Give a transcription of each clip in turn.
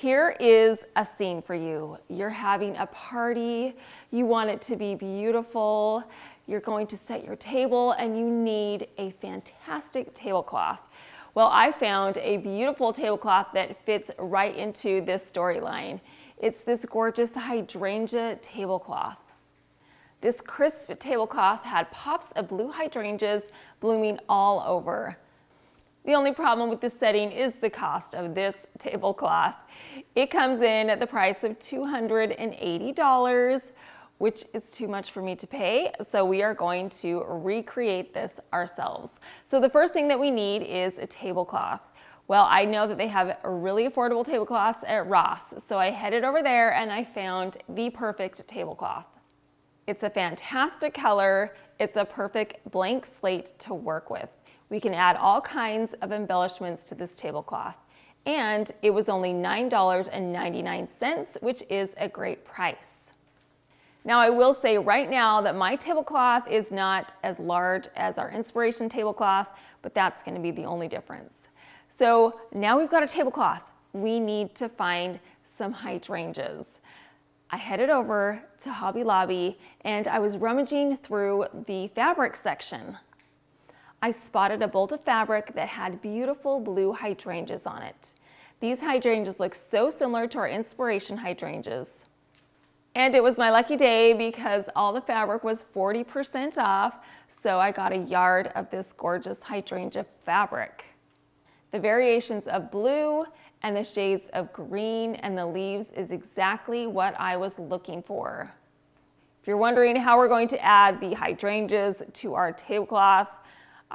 Here is a scene for you. You're having a party, you want it to be beautiful, you're going to set your table and you need a fantastic tablecloth. Well, I found a beautiful tablecloth that fits right into this storyline. It's this gorgeous hydrangea tablecloth. This crisp tablecloth had pops of blue hydrangeas blooming all over. The only problem with this setting is the cost of this tablecloth. It comes in at the price of $280, which is too much for me to pay, so we are going to recreate this ourselves. So the first thing that we need is a tablecloth. Well, I know that they have really affordable tablecloths at Ross, so I headed over there and I found the perfect tablecloth. It's a fantastic color. It's a perfect blank slate to work with. We can add all kinds of embellishments to this tablecloth. And it was only $9.99, which is a great price. Now I will say right now that my tablecloth is not as large as our inspiration tablecloth, but that's going to be the only difference. So now we've got a tablecloth. We need to find some hydrangeas. I headed over to Hobby Lobby and I was rummaging through the fabric section. I spotted a bolt of fabric that had beautiful blue hydrangeas on it. These hydrangeas look so similar to our inspiration hydrangeas. And it was my lucky day because all the fabric was 40% off, so I got a yard of this gorgeous hydrangea fabric. The variations of blue and the shades of green and the leaves is exactly what I was looking for. If you're wondering how we're going to add the hydrangeas to our tablecloth,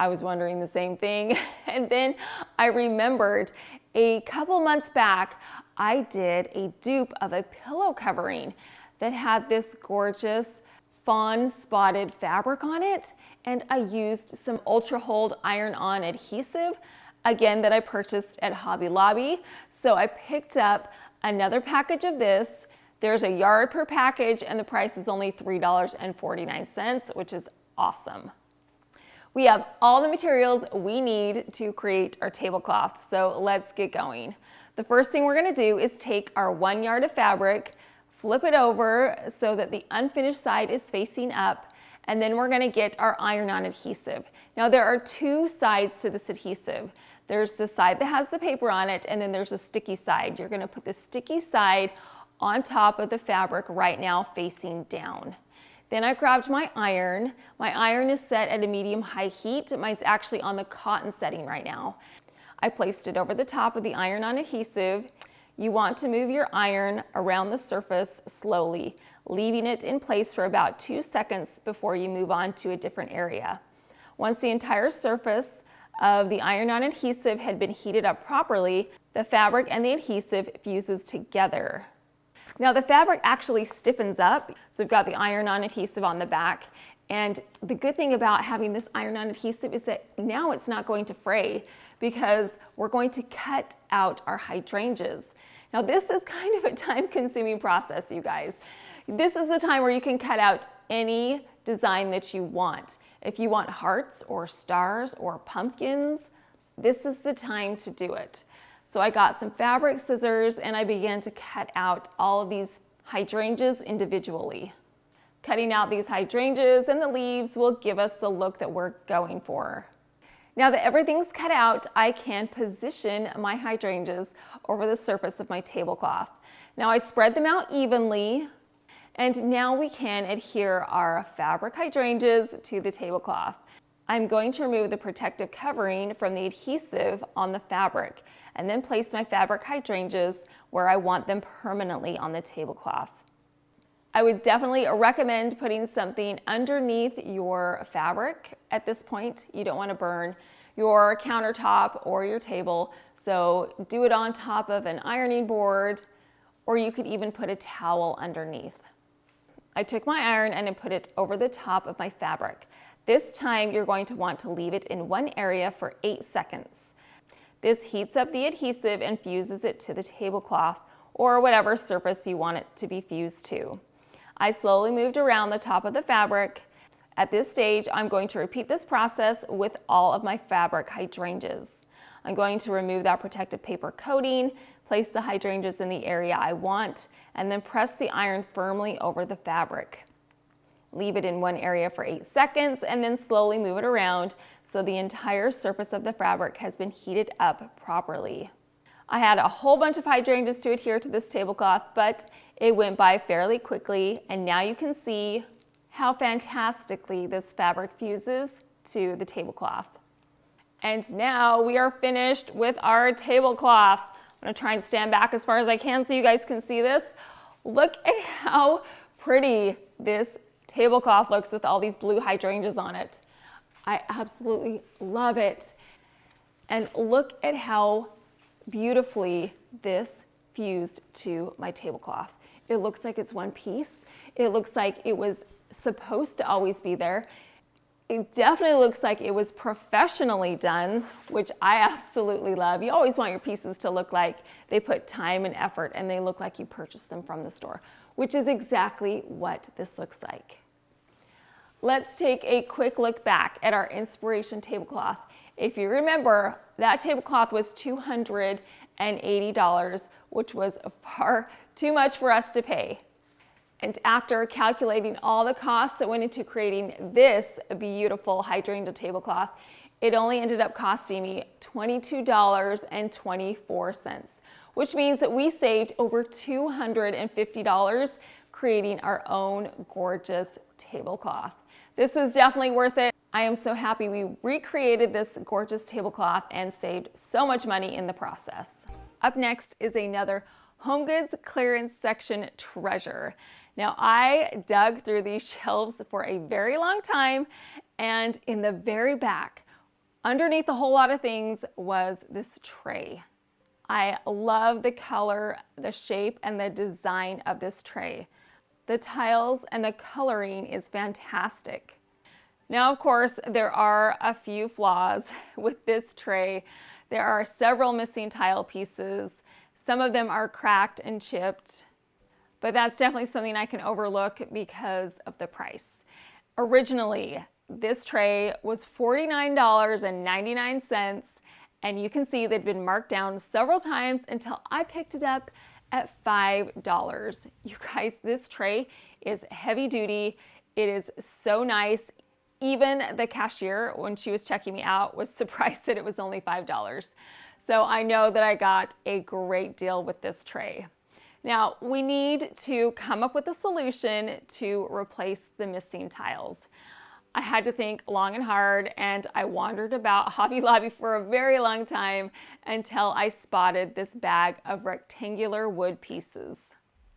I was wondering the same thing. And then I remembered a couple months back, I did a dupe of a pillow covering that had this gorgeous fawn spotted fabric on it. And I used some Ultra Hold iron-on adhesive, again, that I purchased at Hobby Lobby. So I picked up another package of this. There's a yard per package and the price is only $3.49, which is awesome. We have all the materials we need to create our tablecloth, so let's get going. The first thing we're going to do is take our 1 yard of fabric, flip it over so that the unfinished side is facing up, and then we're going to get our iron-on adhesive. Now there are two sides to this adhesive. There's the side that has the paper on it, and then there's a sticky side. You're going to put the sticky side on top of the fabric right now facing down. Then I grabbed my iron. My iron is set at a medium-high heat. Mine's actually on the cotton setting right now. I placed it over the top of the iron-on adhesive. You want to move your iron around the surface slowly, leaving it in place for about 2 seconds before you move on to a different area. Once the entire surface of the iron-on adhesive had been heated up properly, the fabric and the adhesive fuses together. Now the fabric actually stiffens up, so we've got the iron-on adhesive on the back, and the good thing about having this iron-on adhesive is that now it's not going to fray because we're going to cut out our hydrangeas. Now this is kind of a time-consuming process, you guys. This is the time where you can cut out any design that you want. If you want hearts or stars or pumpkins, this is the time to do it. So I got some fabric scissors and I began to cut out all of these hydrangeas individually. Cutting out these hydrangeas and the leaves will give us the look that we're going for. Now that everything's cut out, I can position my hydrangeas over the surface of my tablecloth. Now I spread them out evenly, and now we can adhere our fabric hydrangeas to the tablecloth. I'm going to remove the protective covering from the adhesive on the fabric and then place my fabric hydrangeas where I want them permanently on the tablecloth. I would definitely recommend putting something underneath your fabric at this point. You don't want to burn your countertop or your table, so do it on top of an ironing board, or you could even put a towel underneath. I took my iron and I put it over the top of my fabric. This time you're going to want to leave it in one area for 8 seconds. This heats up the adhesive and fuses it to the tablecloth or whatever surface you want it to be fused to. I slowly moved around the top of the fabric. At this stage, I'm going to repeat this process with all of my fabric hydrangeas. I'm going to remove that protective paper coating, Place the hydrangeas in the area I want, and then press the iron firmly over the fabric. Leave it in one area for 8 seconds and then slowly move it around so the entire surface of the fabric has been heated up properly. I had a whole bunch of hydrangeas to adhere to this tablecloth, but it went by fairly quickly, and now you can see how fantastically this fabric fuses to the tablecloth. And now we are finished with our tablecloth. I'm gonna try and stand back as far as I can so you guys can see this. Look at how pretty this tablecloth looks with all these blue hydrangeas on it. I absolutely love it. And look at how beautifully this fused to my tablecloth. It looks like it's one piece. It looks like it was supposed to always be there. It definitely looks like it was professionally done, which I absolutely love. You always want your pieces to look like they put time and effort and they look like you purchased them from the store, which is exactly what this looks like. Let's take a quick look back at our inspiration tablecloth. If you remember, that tablecloth was $280, which was far too much for us to pay. And after calculating all the costs that went into creating this beautiful hydrangea tablecloth, it only ended up costing me $22.24, which means that we saved over $250 creating our own gorgeous tablecloth. This was definitely worth it. I am so happy we recreated this gorgeous tablecloth and saved so much money in the process. Up next is another home goods clearance section treasure. Now, I dug through these shelves for a very long time, and in the very back, underneath a whole lot of things, was this tray. I love the color, the shape, and the design of this tray. The tiles and the coloring is fantastic. Now, of course, there are a few flaws with this tray. There are several missing tile pieces. Some of them are cracked and chipped, but that's definitely something I can overlook because of the price. Originally, this tray was $49.99, and you can see they'd been marked down several times until I picked it up at $5. You guys, this tray is heavy duty. It is so nice. Even the cashier, when she was checking me out, was surprised that it was only $5. So I know that I got a great deal with this tray. Now, we need to come up with a solution to replace the missing tiles. I had to think long and hard, and I wandered about Hobby Lobby for a very long time until I spotted this bag of rectangular wood pieces.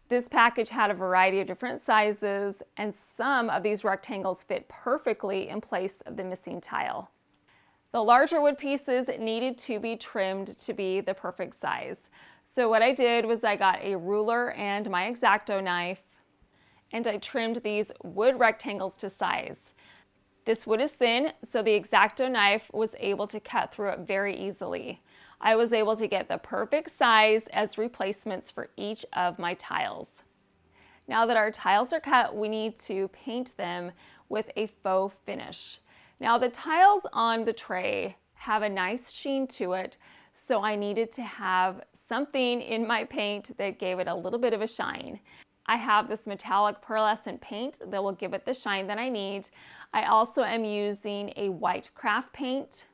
This package had a variety of different sizes, and some of these rectangles fit perfectly in place of the missing tile. The larger wood pieces needed to be trimmed to be the perfect size. So what I did was I got a ruler and my X-Acto knife, and I trimmed these wood rectangles to size. This wood is thin, so the X-Acto knife was able to cut through it very easily. I was able to get the perfect size as replacements for each of my tiles. Now that our tiles are cut, we need to paint them with a faux finish. Now the tiles on the tray have a nice sheen to it, so I needed to have something in my paint that gave it a little bit of a shine. I have this metallic pearlescent paint that will give it the shine that I need. I also am using a white craft paint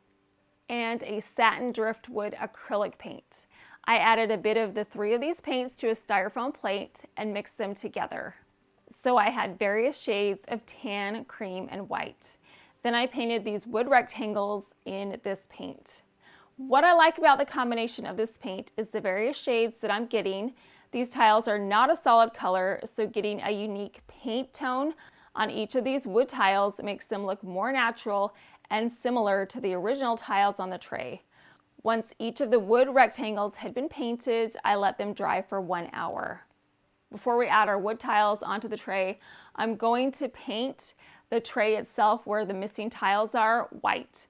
and a satin driftwood acrylic paint. I added a bit of the 3 of these paints to a styrofoam plate and mixed them together. So I had various shades of tan, cream, and white. Then I painted these wood rectangles in this paint. What I like about the combination of this paint is the various shades that I'm getting. These tiles are not a solid color, so getting a unique paint tone on each of these wood tiles makes them look more natural and similar to the original tiles on the tray. Once each of the wood rectangles had been painted, I let them dry for 1 hour. Before we add our wood tiles onto the tray, I'm going to paint the tray itself where the missing tiles are white.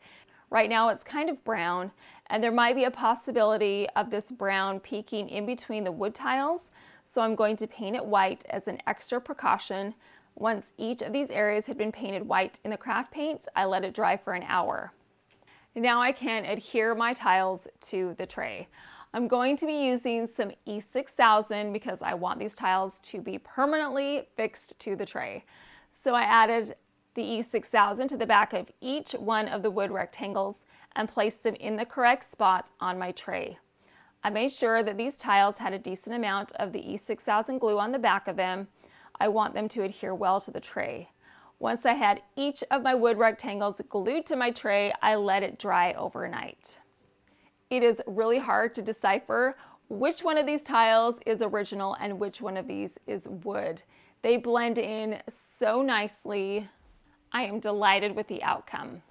Right now it's kind of brown, and there might be a possibility of this brown peeking in between the wood tiles, so I'm going to paint it white as an extra precaution. Once each of these areas had been painted white in the craft paint, I let it dry for 1 hour. Now I can adhere my tiles to the tray. I'm going to be using some E6000 because I want these tiles to be permanently fixed to the tray. So I added the E6000 to the back of each one of the wood rectangles and placed them in the correct spot on my tray. I made sure that these tiles had a decent amount of the E6000 glue on the back of them. I want them to adhere well to the tray. Once I had each of my wood rectangles glued to my tray, I let it dry overnight. It is really hard to decipher which one of these tiles is original and which one of these is wood. They blend in so nicely. I am delighted with the outcome.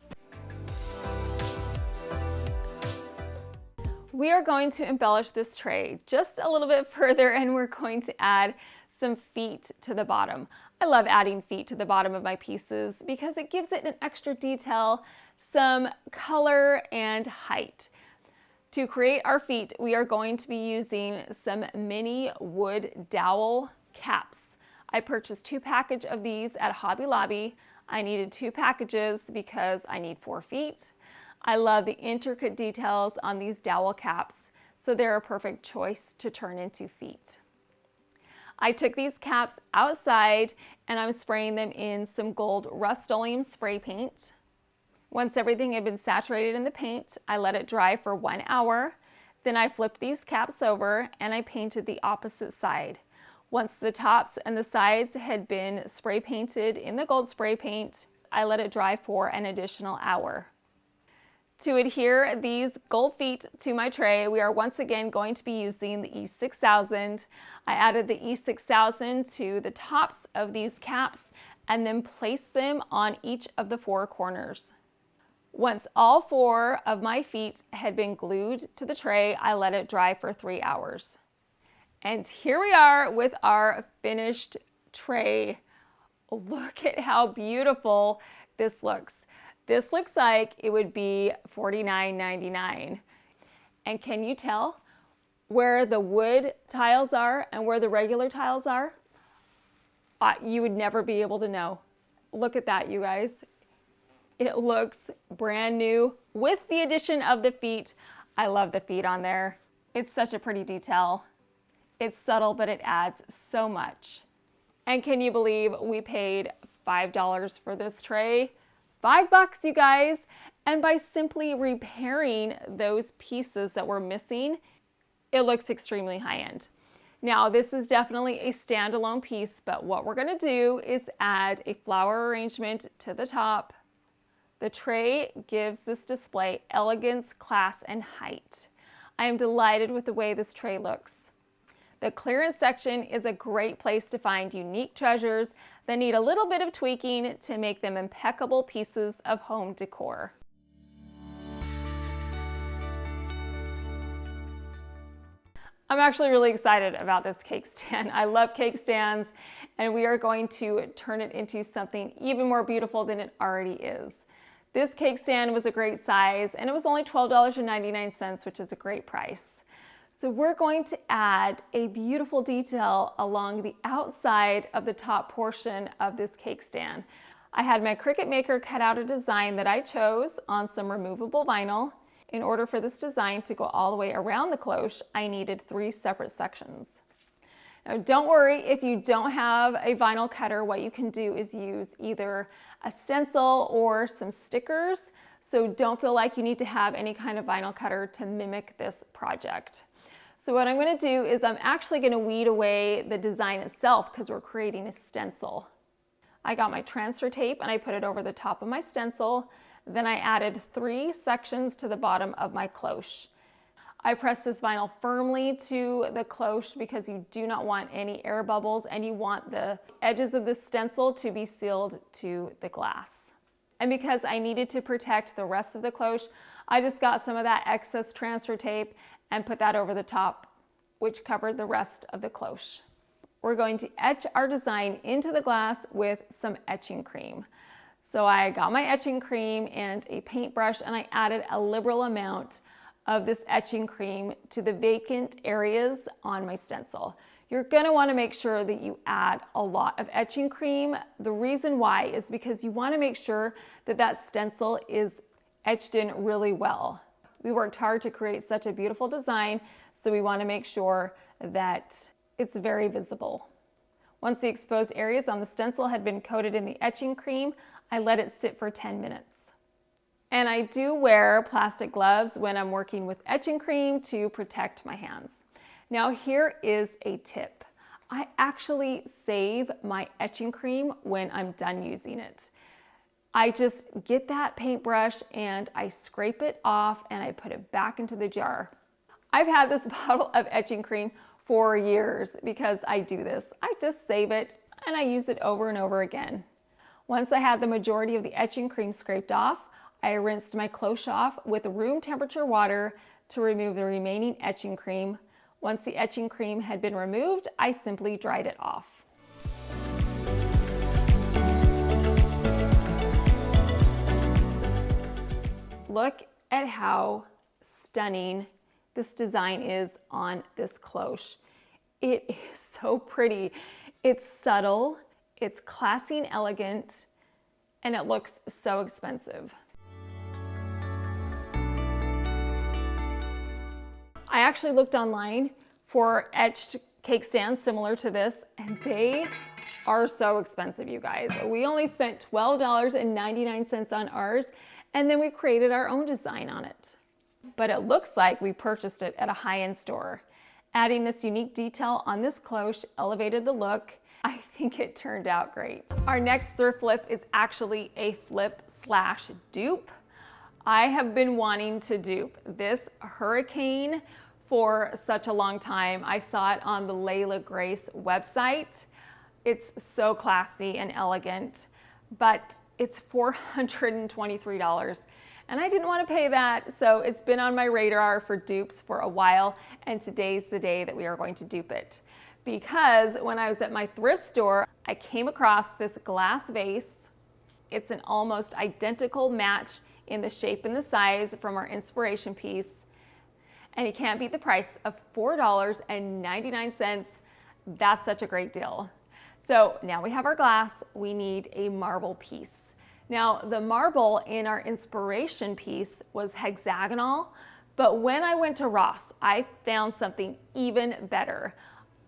We are going to embellish this tray just a little bit further, and we're going to add some feet to the bottom. I love adding feet to the bottom of my pieces because it gives it an extra detail, some color and height. To create our feet, we are going to be using some mini wood dowel caps. I purchased 2 packages of these at Hobby Lobby. I needed 2 packages because I need 4 feet. I love the intricate details on these dowel caps, so they're a perfect choice to turn into feet. I took these caps outside and I'm spraying them in some gold Rust-Oleum spray paint. Once everything had been saturated in the paint, I let it dry for 1 hour. Then I flipped these caps over and I painted the opposite side. Once the tops and the sides had been spray painted in the gold spray paint, I let it dry for an additional hour. To adhere these gold feet to my tray, we are once again going to be using the E6000. I added the E6000 to the tops of these caps and then placed them on each of the 4 corners. Once all 4 of my feet had been glued to the tray, I let it dry for 3 hours. And here we are with our finished tray. Look at how beautiful this looks. This looks like it would be $49.99. And can you tell where the wood tiles are and where the regular tiles are? You would never be able to know. Look at that, you guys. It looks brand new with the addition of the feet. I love the feet on there. It's such a pretty detail. It's subtle, but it adds so much. And can you believe we paid $5 for this tray? $5, you guys. And by simply repairing those pieces that were missing, it looks extremely high-end. Now, this is definitely a standalone piece, but what we're going to do is add a flower arrangement to the top. The tray gives this display elegance, class, and height. I am delighted with the way this tray looks. The clearance section is a great place to find unique treasures that need a little bit of tweaking to make them impeccable pieces of home decor. I'm actually really excited about this cake stand. I love cake stands, and we are going to turn it into something even more beautiful than it already is. This cake stand was a great size, and it was only $12.99, which is a great price. So we're going to add a beautiful detail along the outside of the top portion of this cake stand. I had my Cricut Maker cut out a design that I chose on some removable vinyl. In order for this design to go all the way around the cloche, I needed 3 separate sections. Now, don't worry if you don't have a vinyl cutter. What you can do is use either a stencil or some stickers. So don't feel like you need to have any kind of vinyl cutter to mimic this project. So what I'm going to do is I'm actually going to weed away the design itself because we're creating a stencil. I got my transfer tape and I put it over the top of my stencil. Then I added 3 sections to the bottom of my cloche. I pressed this vinyl firmly to the cloche because you do not want any air bubbles and you want the edges of the stencil to be sealed to the glass. And because I needed to protect the rest of the cloche, I just got some of that excess transfer tape and put that over the top, which covered the rest of the cloche. We're going to etch our design into the glass with some etching cream. So I got my etching cream and a paintbrush, and I added a liberal amount of this etching cream to the vacant areas on my stencil. You're gonna wanna make sure that you add a lot of etching cream. The reason why is because you wanna make sure that that stencil is etched in really well. We worked hard to create such a beautiful design, So we want to make sure that it's very visible. Once the exposed areas on the stencil had been coated in the etching cream, I let it sit for 10 minutes. And I do wear plastic gloves when I'm working with etching cream to protect my hands. Now here is a tip. I actually save my etching cream when I'm done using it. I just get that paintbrush and I scrape it off and I put it back into the jar. I've had this bottle of etching cream for years because I do this. I just save it and I use it over and over again. Once I had the majority of the etching cream scraped off, I rinsed my cloche off with room temperature water to remove the remaining etching cream. Once the etching cream had been removed, I simply dried it off. Look at how stunning this design is on this cloche. It is so pretty. It's subtle, it's classy and elegant, and it looks so expensive. I actually looked online for etched cake stands similar to this, and they are so expensive, you guys. We only spent $12.99 on ours, and then we created our own design on it. But it looks like we purchased it at a high-end store. Adding this unique detail on this cloche elevated the look. I think it turned out great. Our next thrift flip is actually a flip/dupe. I have been wanting to dupe this hurricane for such a long time. I saw it on the Layla Grace website. It's so classy and elegant, but it's $423. And I didn't want to pay that, so it's been on my radar for dupes for a while, and today's the day that we are going to dupe it. Because when I was at my thrift store, I came across this glass vase. It's an almost identical match in the shape and the size from our inspiration piece, and you can't beat the price of $4.99. That's such a great deal. So now we have our glass, we need a marble piece. Now the marble in our inspiration piece was hexagonal, but when I went to Ross, I found something even better.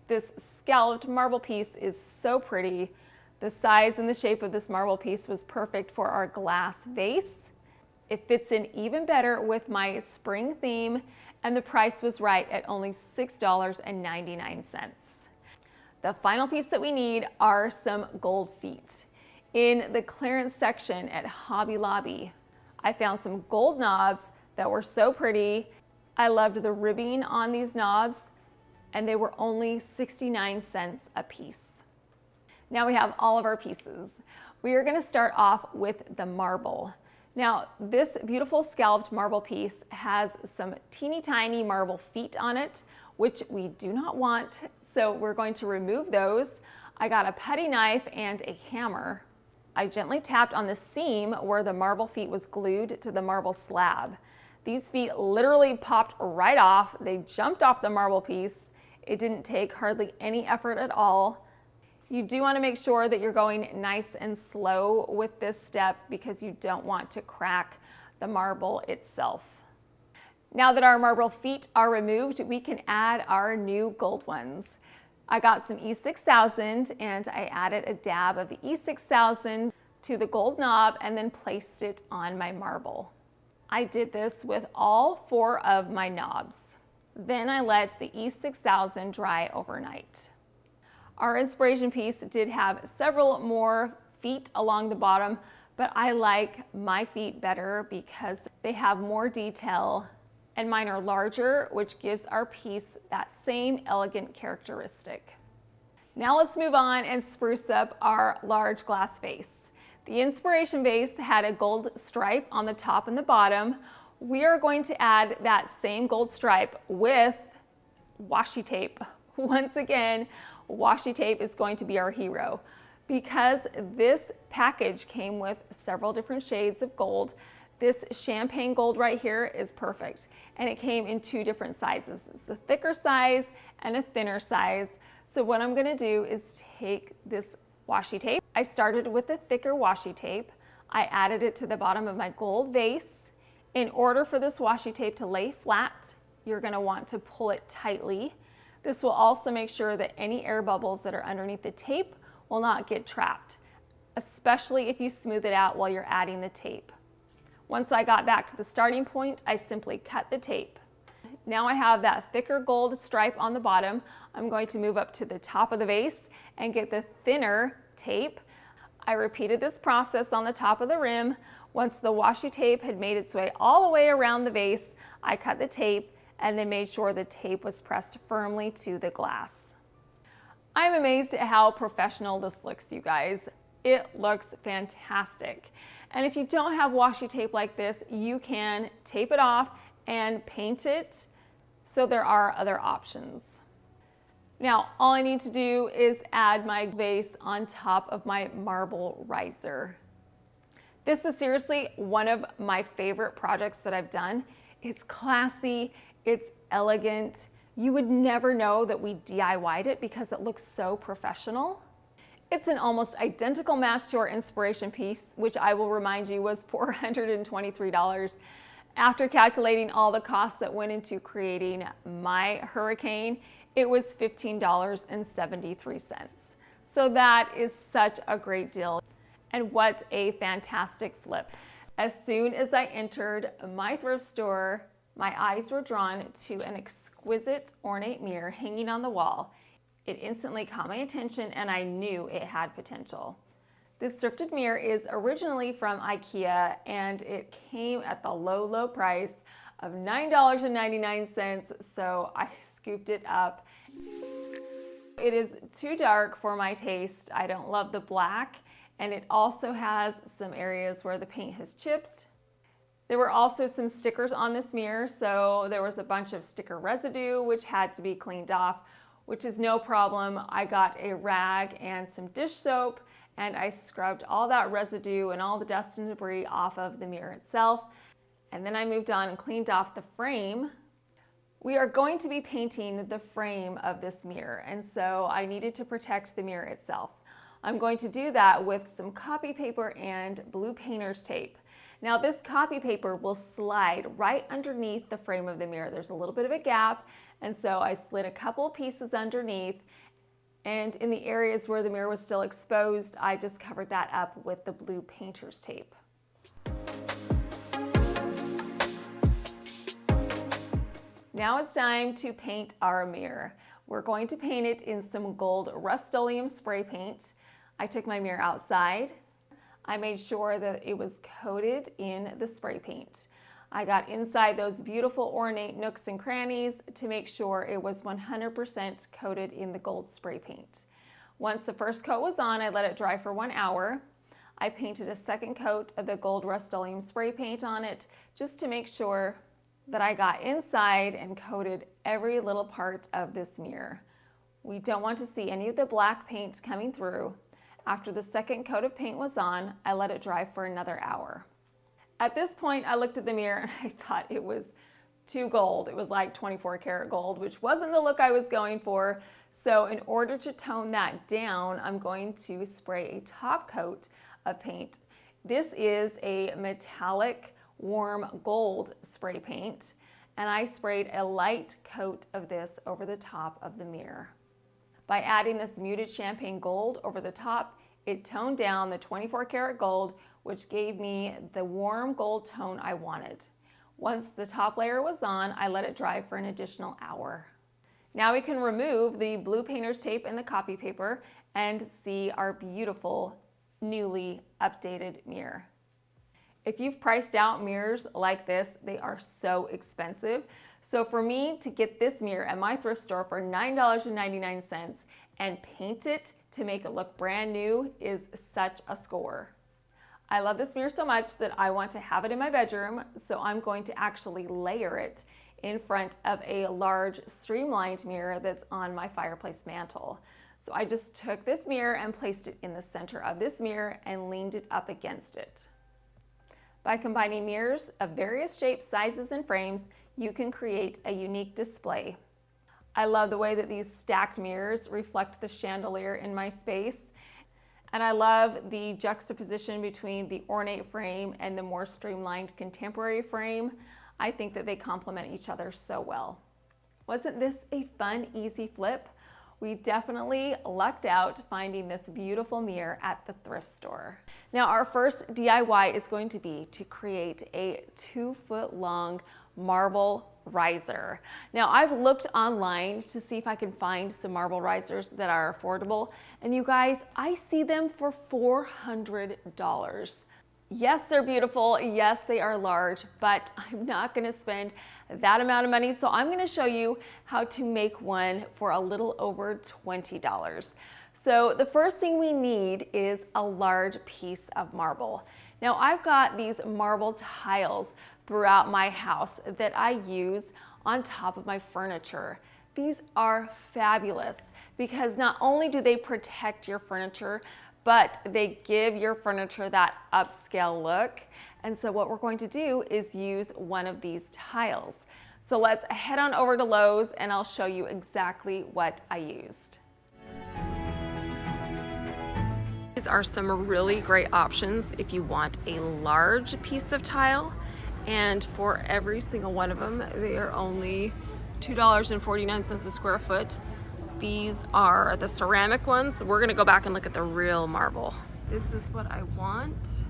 This scalloped marble piece is so pretty. The size and the shape of this marble piece was perfect for our glass vase. It fits in even better with my spring theme, and the price was right at only $6.99. The final piece that we need are some gold feet. In the clearance section at Hobby Lobby, I found some gold knobs that were so pretty. I loved the ribbing on these knobs, and they were only 69 cents a piece. Now we have all of our pieces. We are going to start off with the marble. Now this beautiful scalloped marble piece has some teeny tiny marble feet on it, which we do not want, so we're going to remove those. I got a putty knife and a hammer. I gently tapped on the seam where the marble feet was glued to the marble slab. These feet literally popped right off. They jumped off the marble piece. It didn't take hardly any effort at all. You do want to make sure that you're going nice and slow with this step because you don't want to crack the marble itself. Now that our marble feet are removed, we can add our new gold ones. I got some E6000 and I added a dab of the E6000 to the gold knob and then placed it on my marble. I did this with all 4 of my knobs. Then I let the E6000 dry overnight. Our inspiration piece did have several more feet along the bottom, but I like my feet better because they have more detail, and mine are larger, which gives our piece that same elegant characteristic. Now let's move on and spruce up our large glass vase. The inspiration vase had a gold stripe on the top and the bottom. We are going to add that same gold stripe with washi tape. Once again, washi tape is going to be our hero because this package came with several different shades of gold. This champagne gold right here is perfect, and it came in 2 different sizes. It's a thicker size and a thinner size. So what I'm gonna do is take this washi tape. I started with the thicker washi tape. I added it to the bottom of my gold vase. In order for this washi tape to lay flat, you're going to want to pull it tightly. This will also make sure that any air bubbles that are underneath the tape will not get trapped, especially if you smooth it out while you're adding the tape. Once I got back to the starting point, I simply cut the tape. Now I have that thicker gold stripe on the bottom. I'm going to move up to the top of the vase and get the thinner tape. I repeated this process on the top of the rim. Once the washi tape had made its way all the way around the vase, I cut the tape and then made sure the tape was pressed firmly to the glass. I'm amazed at how professional this looks, you guys. It looks fantastic. And if you don't have washi tape like this, you can tape it off and paint it. So there are other options. Now, all I need to do is add my vase on top of my marble riser. This is seriously one of my favorite projects that I've done. It's classy, it's elegant. You would never know that we DIY'd it because it looks so professional. It's an almost identical match to our inspiration piece, which I will remind you was $423. After calculating all the costs that went into creating my hurricane, it was $15.73. So that is such a great deal. And what a fantastic flip. As soon as I entered my thrift store, my eyes were drawn to an exquisite ornate mirror hanging on the wall. It instantly caught my attention and I knew it had potential. This thrifted mirror is originally from IKEA and it came at the low price of $9.99, so I scooped it up. It is too dark for my taste. I don't love the black, and it also has some areas where the paint has chipped. There were also some stickers on this mirror, so there was a bunch of sticker residue which had to be cleaned off, which is no problem. I got a rag and some dish soap and I scrubbed all that residue and all the dust and debris off of the mirror itself. And then I moved on and cleaned off the frame. We are going to be painting the frame of this mirror, and so I needed to protect the mirror itself. I'm going to do that with some copy paper and blue painter's tape. Now this copy paper will slide right underneath the frame of the mirror. There's a little bit of a gap, and so I slid a couple of pieces underneath, and in the areas where the mirror was still exposed, I just covered that up with the blue painter's tape. Now it's time to paint our mirror. We're going to paint it in some gold Rust-Oleum spray paint. I took my mirror outside. I made sure that it was coated in the spray paint. I got inside those beautiful ornate nooks and crannies to make sure it was 100% coated in the gold spray paint. Once the first coat was on, I let it dry for 1 hour. I painted a second coat of the gold Rust-Oleum spray paint on it just to make sure that I got inside and coated every little part of this mirror. We don't want to see any of the black paint coming through. After the second coat of paint was on, I let it dry for another hour. At this point, I looked at the mirror and I thought it was too gold. It was like 24 karat gold, which wasn't the look I was going for. So in order to tone that down, I'm going to spray a top coat of paint. This is a metallic warm gold spray paint, and I sprayed a light coat of this over the top of the mirror. By adding this muted champagne gold over the top, it toned down the 24 karat gold, which gave me the warm gold tone I wanted. Once the top layer was on, I let it dry for an additional hour. Now we can remove the blue painter's tape and the copy paper and see our beautiful, newly updated mirror. If you've priced out mirrors like this, they are so expensive. So for me to get this mirror at my thrift store for $9.99 and paint it to make it look brand new is such a score. I love this mirror so much that I want to have it in my bedroom, so I'm going to actually layer it in front of a large streamlined mirror that's on my fireplace mantle. So I just took this mirror and placed it in the center of this mirror and leaned it up against it. By combining mirrors of various shapes, sizes, and frames, you can create a unique display. I love the way that these stacked mirrors reflect the chandelier in my space. And I love the juxtaposition between the ornate frame and the more streamlined contemporary frame. I think that they complement each other so well. Wasn't this a fun, easy flip? We definitely lucked out finding this beautiful mirror at the thrift store. Now our first DIY is going to be to create a 2-foot long marble riser. Now I've looked online to see if I can find some marble risers that are affordable, and you guys, I see them for $400. Yes, they're beautiful. Yes, they are large, but I'm not gonna spend that amount of money. So I'm gonna show you how to make one for a little over $20. So the first thing we need is a large piece of marble. Now I've got these marble tiles throughout my house that I use on top of my furniture. These are fabulous because not only do they protect your furniture, but they give your furniture that upscale look. And so what we're going to do is use one of these tiles. So let's head on over to Lowe's and I'll show you exactly what I used. These are some really great options if you want a large piece of tile, and for every single one of them, they are only $2.49 a square foot. These are the ceramic ones. We're gonna go back and look at the real marble. This is what I want.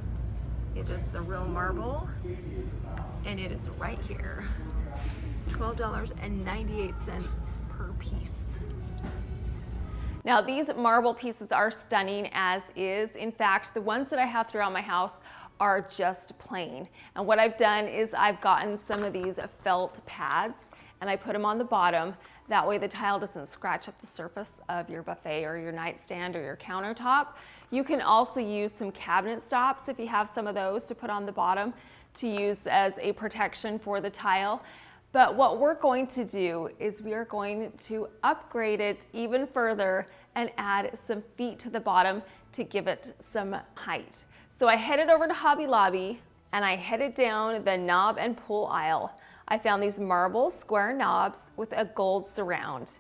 It is the real marble, and it is right here. $12.98 per piece. Now these marble pieces are stunning as is. In fact, the ones that I have throughout my house are just plain. And what I've done is I've gotten some of these felt pads and I put them on the bottom. That way the tile doesn't scratch up the surface of your buffet or your nightstand or your countertop. You can also use some cabinet stops if you have some of those to put on the bottom to use as a protection for the tile. But what we're going to do is we are going to upgrade it even further and add some feet to the bottom to give it some height. So I headed over to Hobby Lobby and I headed down the knob and pull aisle. I found these marble square knobs with a gold surround.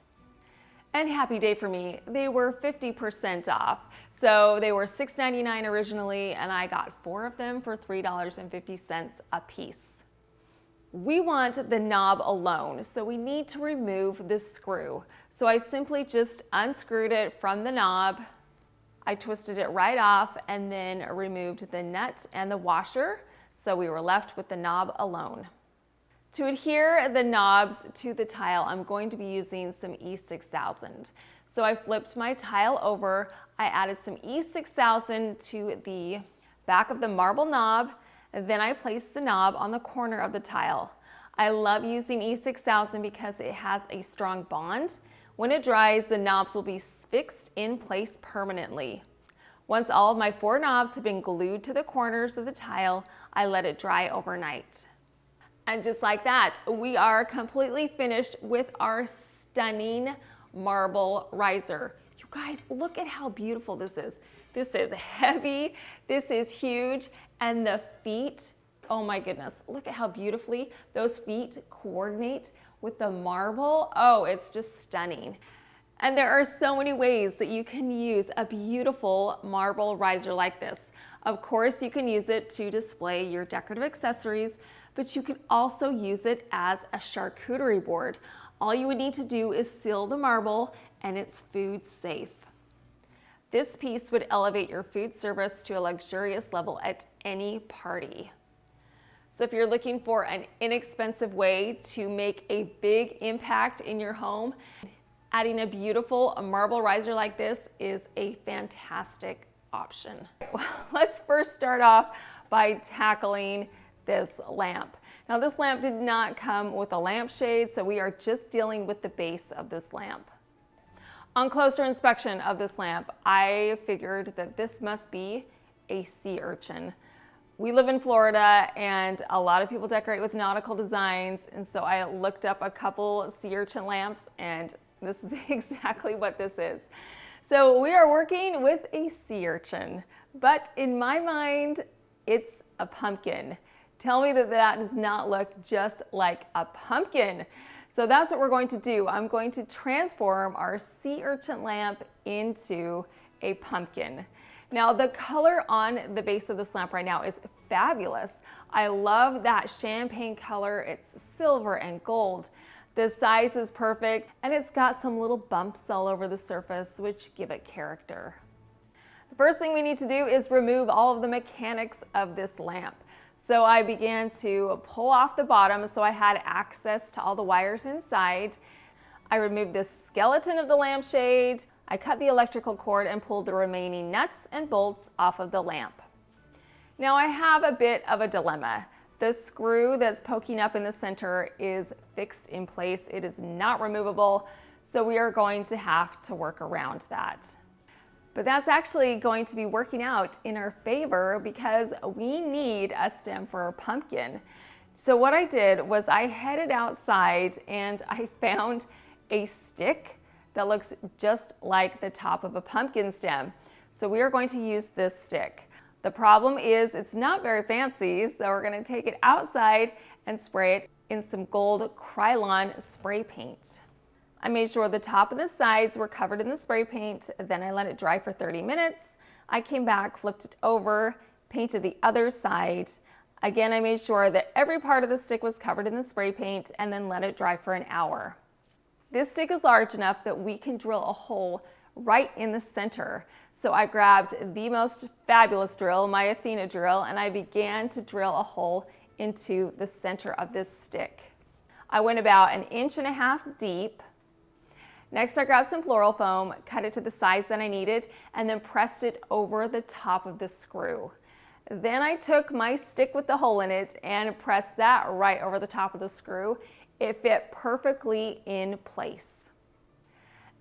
And happy day for me, they were 50% off. So they were $6.99 originally, and I got 4 of them for $3.50 a piece. We want the knob alone, so we need to remove this screw. So I simply just unscrewed it from the knob. I twisted it right off and then removed the nut and the washer. So we were left with the knob alone. To adhere the knobs to the tile, I'm going to be using some E6000. So I flipped my tile over, I added some E6000 to the back of the marble knob, and then I placed the knob on the corner of the tile. I love using E6000 because it has a strong bond. When it dries, the knobs will be fixed in place permanently. Once all of my 4 knobs have been glued to the corners of the tile, I let it dry overnight. And just like that, we are completely finished with our stunning marble riser. You guys, look at how beautiful this is. This is heavy, this is huge, and the feet, oh my goodness, look at how beautifully those feet coordinate with the marble. Oh, it's just stunning. And there are so many ways that you can use a beautiful marble riser like this. Of course, you can use it to display your decorative accessories, but you can also use it as a charcuterie board. All you would need to do is seal the marble and it's food safe. This piece would elevate your food service to a luxurious level at any party. So if you're looking for an inexpensive way to make a big impact in your home, adding a beautiful marble riser like this is a fantastic option. Well, let's first start off by tackling this lamp. Now this lamp did not come with a lampshade, so we are just dealing with the base of this lamp. On closer inspection of this lamp, I figured that this must be a sea urchin. We live in Florida and a lot of people decorate with nautical designs, and so I looked up a couple sea urchin lamps and this is exactly what this is. So we are working with a sea urchin, but in my mind, it's a pumpkin. Tell me that that does not look just like a pumpkin. So that's what we're going to do. I'm going to transform our sea urchin lamp into a pumpkin. Now the color on the base of this lamp right now is fabulous. I love that champagne color. It's silver and gold. The size is perfect, and it's got some little bumps all over the surface, which give it character. The first thing we need to do is remove all of the mechanics of this lamp. So I began to pull off the bottom so I had access to all the wires inside. I removed the skeleton of the lampshade. I cut the electrical cord and pulled the remaining nuts and bolts off of the lamp. Now I have a bit of a dilemma. The screw that's poking up in the center is fixed in place. It is not removable, so we are going to have to work around that. But that's actually going to be working out in our favor because we need a stem for our pumpkin. So what I did was I headed outside and I found a stick that looks just like the top of a pumpkin stem. So we are going to use this stick. The problem is it's not very fancy, so we're going to take it outside and spray it in some gold Krylon spray paint. I made sure the top and the sides were covered in the spray paint, then I let it dry for 30 minutes. I came back, flipped it over, painted the other side. Again, I made sure that every part of the stick was covered in the spray paint and then let it dry for an hour. This stick is large enough that we can drill a hole right in the center. So I grabbed the most fabulous drill, my Athena drill, and I began to drill a hole into the center of this stick. I went about 1.5 inches deep. Next, I grabbed some floral foam, cut it to the size that I needed, and then pressed it over the top of the screw. Then I took my stick with the hole in it and pressed that right over the top of the screw. It fit perfectly in place.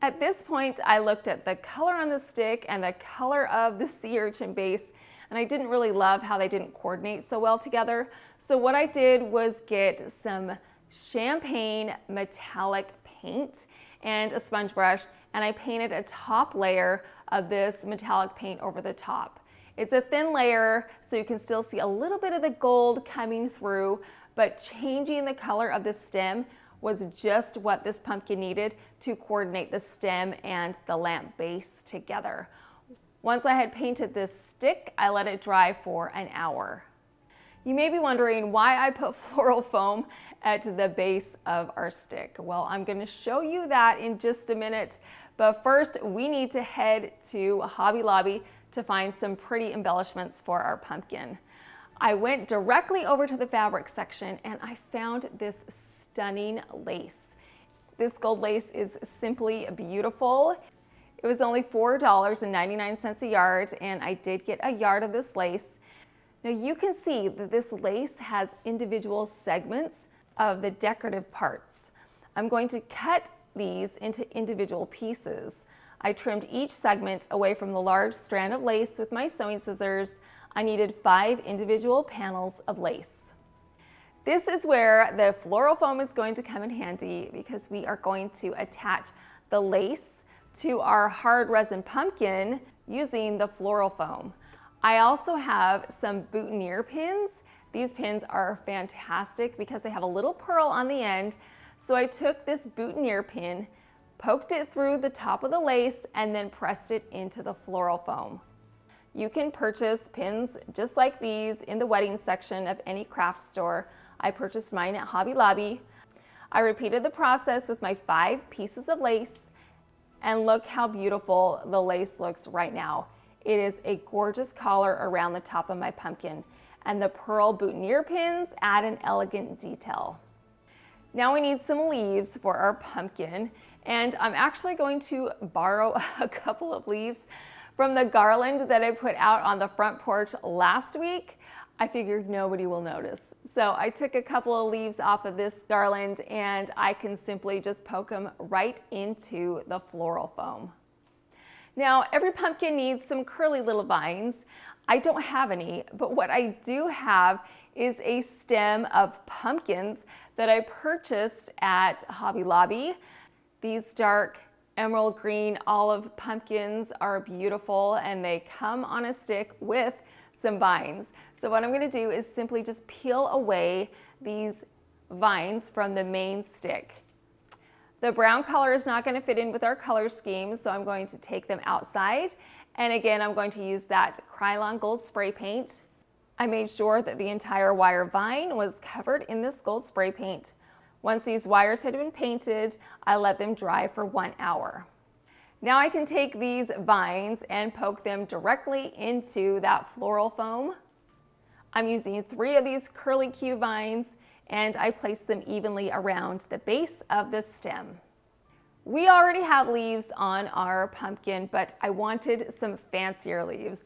At this point, I looked at the color on the stick and the color of the sea urchin base, and I didn't really love how they didn't coordinate so well together. So what I did was get some champagne metallic paint and a sponge brush, and I painted a top layer of this metallic paint over the top. It's a thin layer, so you can still see a little bit of the gold coming through, but changing the color of the stem was just what this pumpkin needed to coordinate the stem and the lamp base together. Once I had painted this stick, I let it dry for an hour. You may be wondering why I put floral foam at the base of our stick. Well, I'm going to show you that in just a minute, but first we need to head to Hobby Lobby to find some pretty embellishments for our pumpkin. I went directly over to the fabric section and I found this stunning lace. This gold lace is simply beautiful. It was only $4.99 a yard, and I did get a yard of this lace. Now you can see that this lace has individual segments of the decorative parts. I'm going to cut these into individual pieces. I trimmed each segment away from the large strand of lace with my sewing scissors. I needed 5 individual panels of lace. This is where the floral foam is going to come in handy because we are going to attach the lace to our hard resin pumpkin using the floral foam. I also have some boutonniere pins. These pins are fantastic because they have a little pearl on the end. So I took this boutonniere pin, poked it through the top of the lace, and then pressed it into the floral foam. You can purchase pins just like these in the wedding section of any craft store. I purchased mine at Hobby Lobby. I repeated the process with my 5 pieces of lace, and look how beautiful the lace looks right now. It is a gorgeous collar around the top of my pumpkin, and the pearl boutonniere pins add an elegant detail. Now we need some leaves for our pumpkin, and I'm actually going to borrow a couple of leaves from the garland that I put out on the front porch last week. I figured nobody will notice. So I took a couple of leaves off of this garland, and I can simply just poke them right into the floral foam. Now, every pumpkin needs some curly little vines. I don't have any, but what I do have is a stem of pumpkins that I purchased at Hobby Lobby. These dark emerald green olive pumpkins are beautiful, and they come on a stick with some vines. So what I'm going to do is simply just peel away these vines from the main stick. The brown color is not going to fit in with our color scheme, so I'm going to take them outside. And again, I'm going to use that Krylon gold spray paint. I made sure that the entire wire vine was covered in this gold spray paint. Once these wires had been painted, I let them dry for 1 hour. Now I can take these vines and poke them directly into that floral foam. I'm using 3 of these curly Q vines, and I place them evenly around the base of the stem. We already have leaves on our pumpkin, but I wanted some fancier leaves.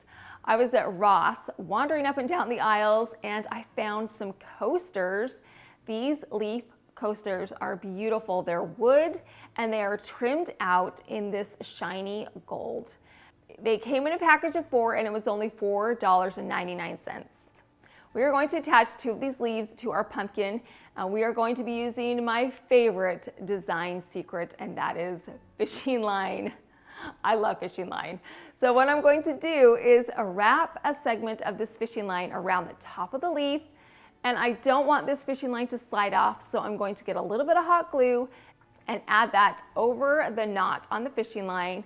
I was at Ross wandering up and down the aisles, and I found some coasters. These leaf coasters are beautiful. They're wood and they are trimmed out in this shiny gold. They came in a package of 4 and it was only $4.99. We are going to attach 2 of these leaves to our pumpkin. We are going to be using my favorite design secret, and that is fishing line. I love fishing line. So what I'm going to do is wrap a segment of this fishing line around the top of the leaf, and I don't want this fishing line to slide off, so I'm going to get a little bit of hot glue and add that over the knot on the fishing line.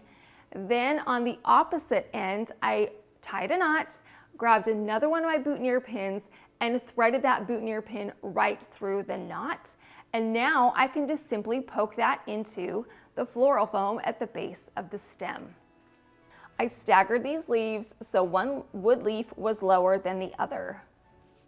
Then on the opposite end, I tied a knot, grabbed another one of my boutonniere pins, and threaded that boutonniere pin right through the knot. And now I can just simply poke that into the floral foam at the base of the stem. I staggered these leaves so one wood leaf was lower than the other.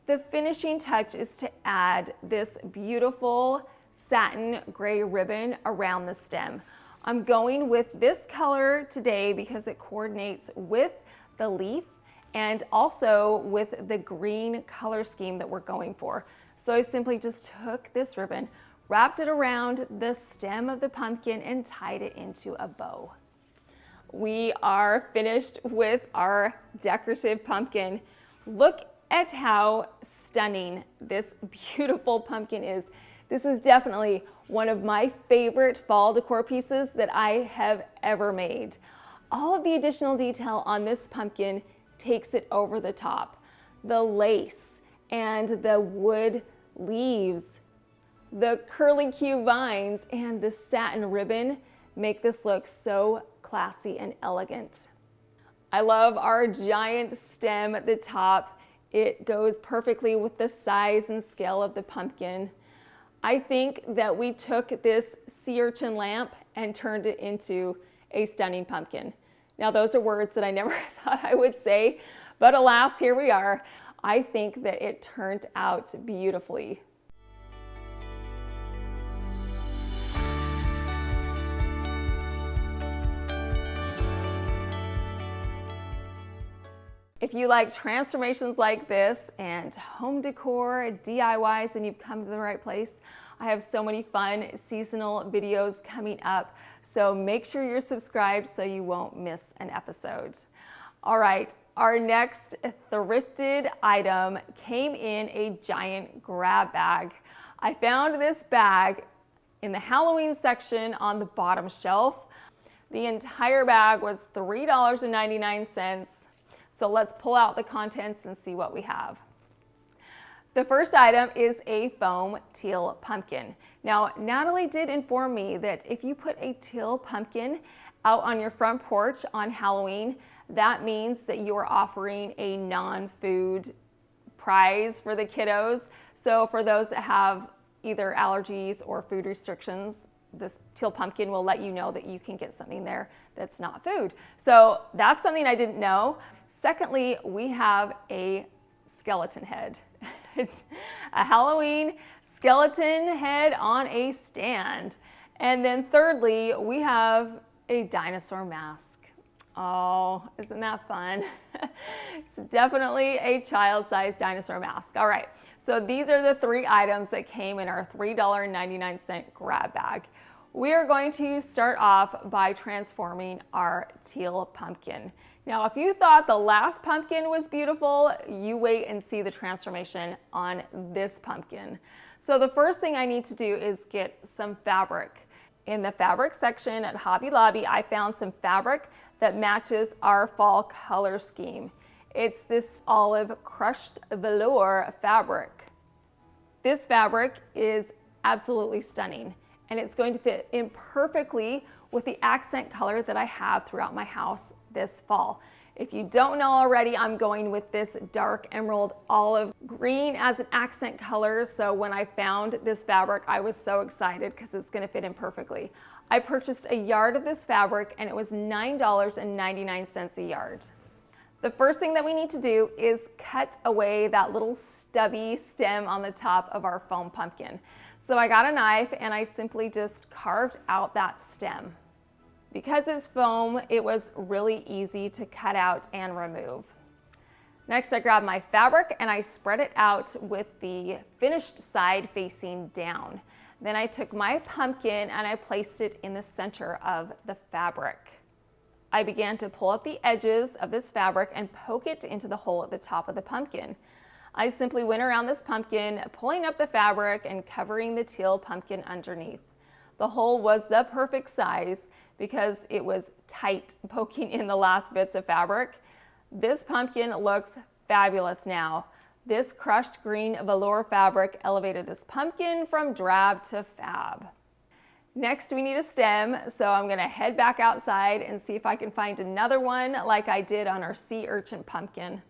The finishing touch is to add this beautiful satin gray ribbon around the stem. I'm going with this color today because it coordinates with the leaf and also with the green color scheme that we're going for. So I simply just took this ribbon, wrapped it around the stem of the pumpkin, and tied it into a bow. We are finished with our decorative pumpkin. Look at how stunning this beautiful pumpkin is. This is definitely one of my favorite fall decor pieces that I have ever made. All of the additional detail on this pumpkin takes it over the top. The lace and the wood leaves, the curly Q vines, and the satin ribbon make this look so classy and elegant. I love our giant stem at the top. It goes perfectly with the size and scale of the pumpkin. I think that we took this sea urchin lamp and turned it into a stunning pumpkin. Now those are words that I never thought I would say, but alas, here we are. I think that it turned out beautifully. If you like transformations like this and home decor, DIYs, and you've come to the right place, I have so many fun seasonal videos coming up. So make sure you're subscribed so you won't miss an episode. All right, our next thrifted item came in a giant grab bag. I found this bag in the Halloween section on the bottom shelf. The entire bag was $3.99. So let's pull out the contents and see what we have. The first item is a foam teal pumpkin. Now, Natalie did inform me that if you put a teal pumpkin out on your front porch on Halloween, that means that you are offering a non-food prize for the kiddos. So for those that have either allergies or food restrictions, this teal pumpkin will let you know that you can get something there that's not food. So that's something I didn't know. Secondly, we have a skeleton head. It's a Halloween skeleton head on a stand. And then thirdly, we have a dinosaur mask. Oh, isn't that fun? It's definitely a child-sized dinosaur mask. All right, so these are the 3 items that came in our $3.99 grab bag. We are going to start off by transforming our teal pumpkin. Now, if you thought the last pumpkin was beautiful, you wait and see the transformation on this pumpkin. So the first thing I need to do is get some fabric. In the fabric section at Hobby Lobby, I found some fabric that matches our fall color scheme. It's this olive crushed velour fabric. This fabric is absolutely stunning. and it's going to fit in perfectly with the accent color that I have throughout my house this fall. If you don't know already, I'm going with this dark emerald olive green as an accent color. So when I found this fabric, I was so excited because it's going to fit in perfectly. I purchased a yard of this fabric and it was $9.99 a yard. The first thing that we need to do is cut away that little stubby stem on the top of our foam pumpkin. So I got a knife and I simply just carved out that stem. Because it's foam, it was really easy to cut out and remove. Next, I grabbed my fabric and I spread it out with the finished side facing down. Then I took my pumpkin and I placed it in the center of the fabric. I began to pull up the edges of this fabric and poke it into the hole at the top of the pumpkin. I simply went around this pumpkin, pulling up the fabric and covering the teal pumpkin underneath. The hole was the perfect size because it was tight, poking in the last bits of fabric. This pumpkin looks fabulous now. This crushed green velour fabric elevated this pumpkin from drab to fab. Next, we need a stem, so I'm gonna head back outside and see if I can find another one like I did on our sea urchin pumpkin.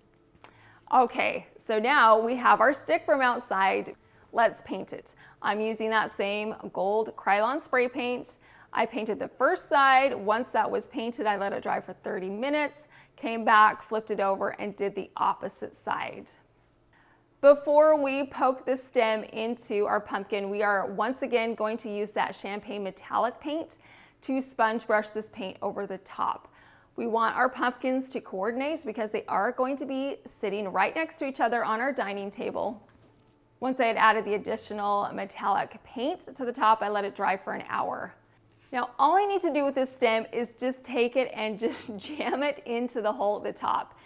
Okay, so now we have our stick from outside. Let's paint it. I'm using that same gold Krylon spray paint. I painted the first side. Once that was painted, I let it dry for 30 minutes, came back, flipped it over, and did the opposite side. Before we poke the stem into our pumpkin, we are once again going to use that champagne metallic paint to sponge brush this paint over the top. We want our pumpkins to coordinate because they are going to be sitting right next to each other on our dining table. Once I had added the additional metallic paint to the top, I let it dry for an hour. Now, all I need to do with this stem is just take it and just jam it into the hole at the top.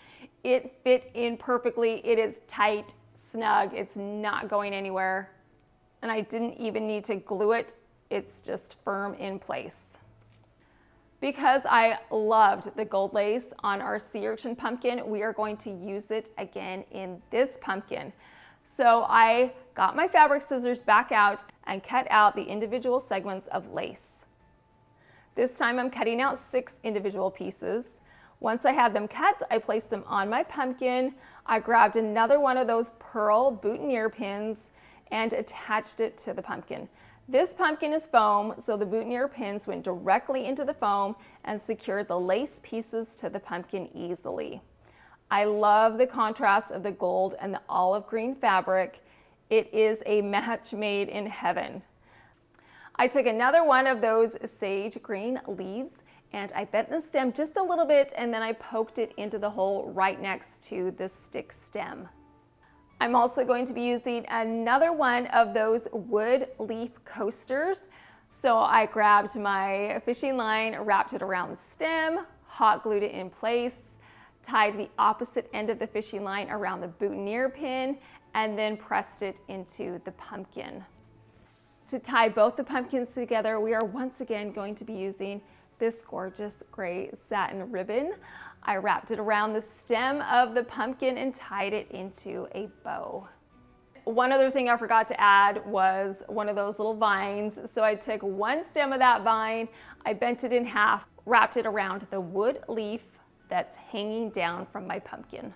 It fit in perfectly. It is tight, snug. It's not going anywhere. And I didn't even need to glue it. It's just firm in place. Because I loved the gold lace on our sea urchin pumpkin, we are going to use it again in this pumpkin. So I got my fabric scissors back out and cut out the individual segments of lace. This time I'm cutting out 6 individual pieces. Once I had them cut, I placed them on my pumpkin. I grabbed another one of those pearl boutonniere pins and attached it to the pumpkin. This pumpkin is foam, so the boutonniere pins went directly into the foam and secured the lace pieces to the pumpkin easily. I love the contrast of the gold and the olive green fabric. It is a match made in heaven. I took another one of those sage green leaves and I bent the stem just a little bit and then I poked it into the hole right next to the stick stem. I'm also going to be using another one of those wood leaf coasters. So I grabbed my fishing line, wrapped it around the stem, hot glued it in place, tied the opposite end of the fishing line around the boutonniere pin, and then pressed it into the pumpkin. To tie both the pumpkins together, we are once again going to be using this gorgeous gray satin ribbon. I wrapped it around the stem of the pumpkin and tied it into a bow. One other thing I forgot to add was one of those little vines. So I took one stem of that vine, I bent it in half, wrapped it around the wood leaf that's hanging down from my pumpkin.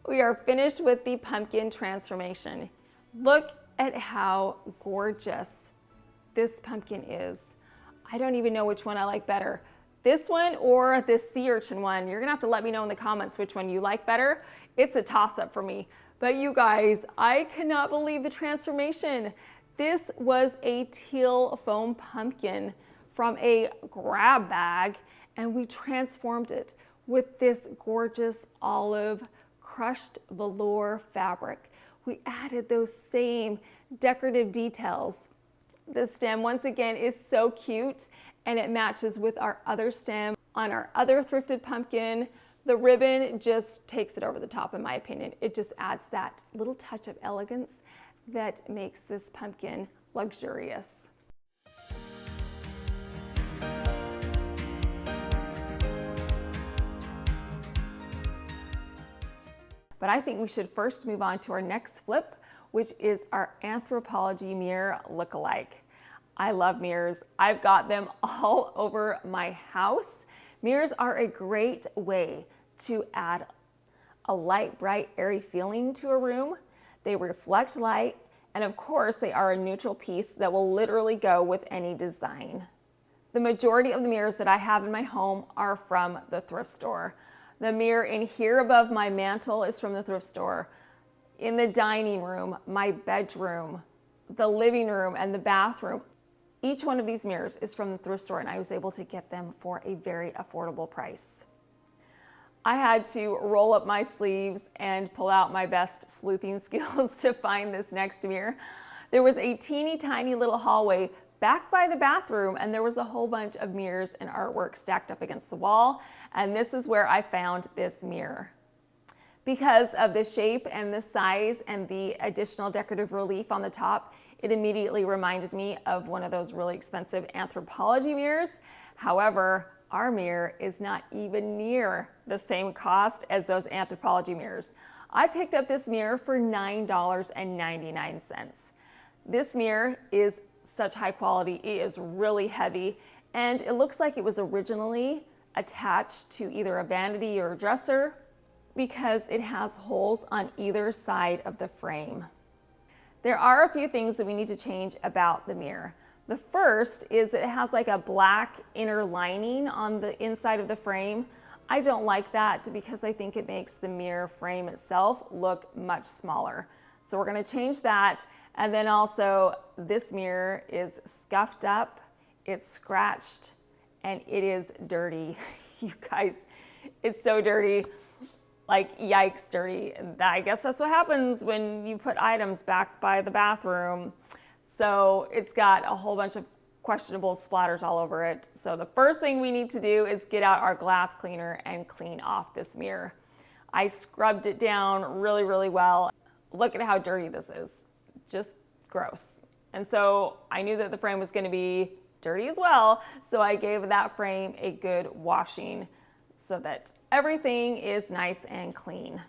We are finished with the pumpkin transformation. Look at how gorgeous this pumpkin is. I don't even know which one I like better. This one or this sea urchin one. You're gonna have to let me know in the comments which one you like better. It's a toss-up for me. But you guys, I cannot believe the transformation. This was a teal foam pumpkin from a grab bag, and we transformed it with this gorgeous olive crushed velour fabric. We added those same decorative details. The stem, once again, is so cute, and it matches with our other stem on our other thrifted pumpkin. The ribbon just takes it over the top, in my opinion. It just adds that little touch of elegance that makes this pumpkin luxurious. But I think we should first move on to our next flip, which is our Anthropologie mirror lookalike. I love mirrors. I've got them all over my house. Mirrors are a great way to add a light, bright, airy feeling to a room. They reflect light, and of course, they are a neutral piece that will literally go with any design. The majority of the mirrors that I have in my home are from the thrift store. The mirror in here above my mantle is from the thrift store. In the dining room, my bedroom, the living room, and the bathroom, each one of these mirrors is from the thrift store, and I was able to get them for a very affordable price. I had to roll up my sleeves and pull out my best sleuthing skills to find this next mirror. There was a teeny tiny little hallway back by the bathroom, and there was a whole bunch of mirrors and artwork stacked up against the wall, and this is where I found this mirror. Because of the shape and the size and the additional decorative relief on the top, it immediately reminded me of one of those really expensive Anthropologie mirrors. However, our mirror is not even near the same cost as those Anthropologie mirrors. I picked up this mirror for $9.99. This mirror is such high quality. It is really heavy, and it looks like it was originally attached to either a vanity or a dresser because it has holes on either side of the frame. There are a few things that we need to change about the mirror. The first is that it has like a black inner lining on the inside of the frame. I don't like that because I think it makes the mirror frame itself look much smaller. So we're going to change that. And then also this mirror is scuffed up, it's scratched, and it is dirty. You guys, it's so dirty. Like, yikes, dirty. I guess that's what happens when you put items back by the bathroom. So it's got a whole bunch of questionable splatters all over it. So the first thing we need to do is get out our glass cleaner and clean off this mirror. I scrubbed it down really, really well. Look at how dirty this is. Just gross. And so I knew that the frame was going to be dirty as well. So I gave that frame a good washing so that everything is nice and clean.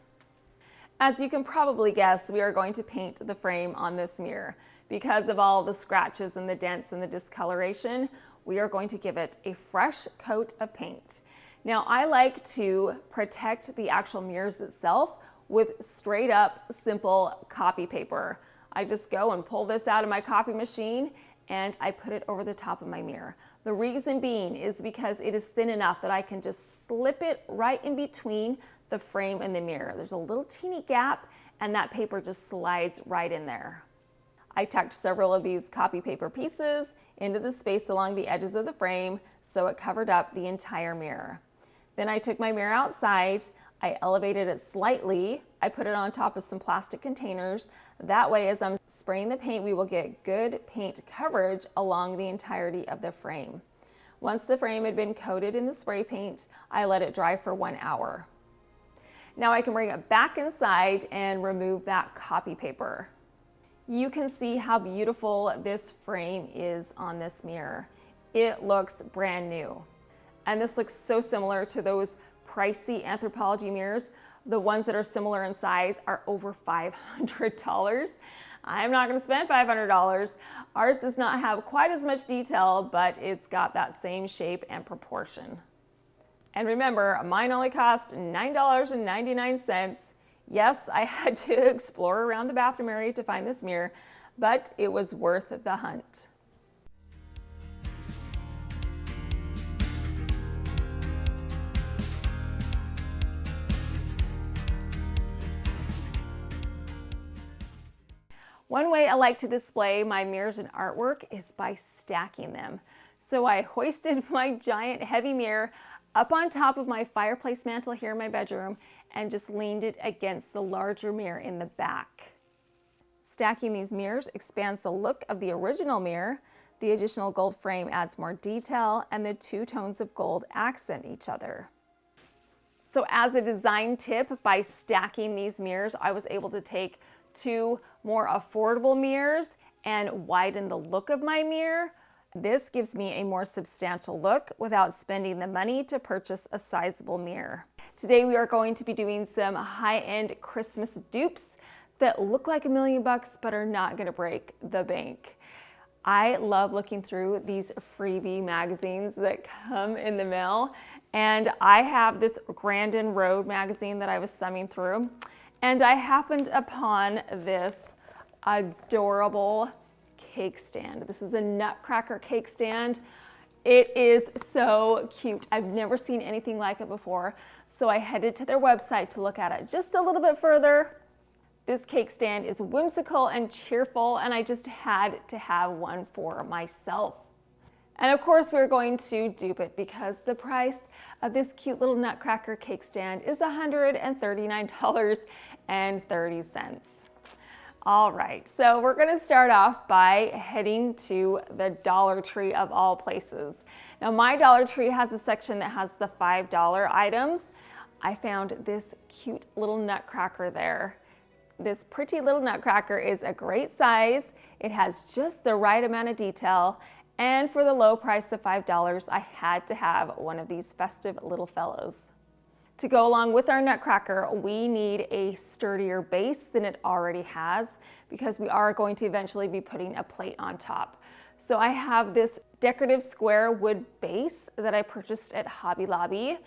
As you can probably guess, we are going to paint the frame on this mirror. Because of all the scratches and the dents and the discoloration, we are going to give it a fresh coat of paint. Now, I like to protect the actual mirrors itself with straight up simple copy paper. I just go and pull this out of my copy machine and I put it over the top of my mirror. The reason being is because it is thin enough that I can just slip it right in between the frame and the mirror. There's a little teeny gap and that paper just slides right in there. I tucked several of these copy paper pieces into the space along the edges of the frame so it covered up the entire mirror. Then I took my mirror outside, I elevated it slightly, I put it on top of some plastic containers. That way, as I'm spraying the paint, we will get good paint coverage along the entirety of the frame. Once the frame had been coated in the spray paint, I let it dry for 1 hour. Now I can bring it back inside and remove that copy paper. You can see how beautiful this frame is on this mirror. It looks brand new. And this looks so similar to those pricey Anthropologie mirrors. The ones that are similar in size are over $500. I'm not going to spend $500. Ours does not have quite as much detail, but it's got that same shape and proportion. And remember, mine only cost $9.99. Yes, I had to explore around the bathroom area to find this mirror, but it was worth the hunt. One way I like to display my mirrors and artwork is by stacking them. So I hoisted my giant heavy mirror up on top of my fireplace mantle here in my bedroom and just leaned it against the larger mirror in the back. Stacking these mirrors expands the look of the original mirror. The additional gold frame adds more detail, and the two tones of gold accent each other. So as a design tip, by stacking these mirrors, I was able to take two more affordable mirrors and widen the look of my mirror. This gives me a more substantial look without spending the money to purchase a sizable mirror. Today we are going to be doing some high-end Christmas dupes that look like $1 million but are not going to break the bank. I love looking through these freebie magazines that come in the mail. And I have this Grandin Road magazine that I was thumbing through. And I happened upon this adorable cake stand. This is a Nutcracker cake stand. It is so cute. I've never seen anything like it before. So I headed to their website to look at it just a little bit further. This cake stand is whimsical and cheerful, and I just had to have one for myself. And of course, we're going to dupe it because the price of this cute little Nutcracker cake stand is $139.30. All right, so we're gonna start off by heading to the Dollar Tree of all places. Now, my Dollar Tree has a section that has the $5 items. I found this cute little Nutcracker there. This pretty little Nutcracker is a great size. It has just the right amount of detail. And for the low price of $5, I had to have one of these festive little fellows. To go along with our Nutcracker, we need a sturdier base than it already has because we are going to eventually be putting a plate on top. So I have this decorative square wood base that I purchased at Hobby Lobby.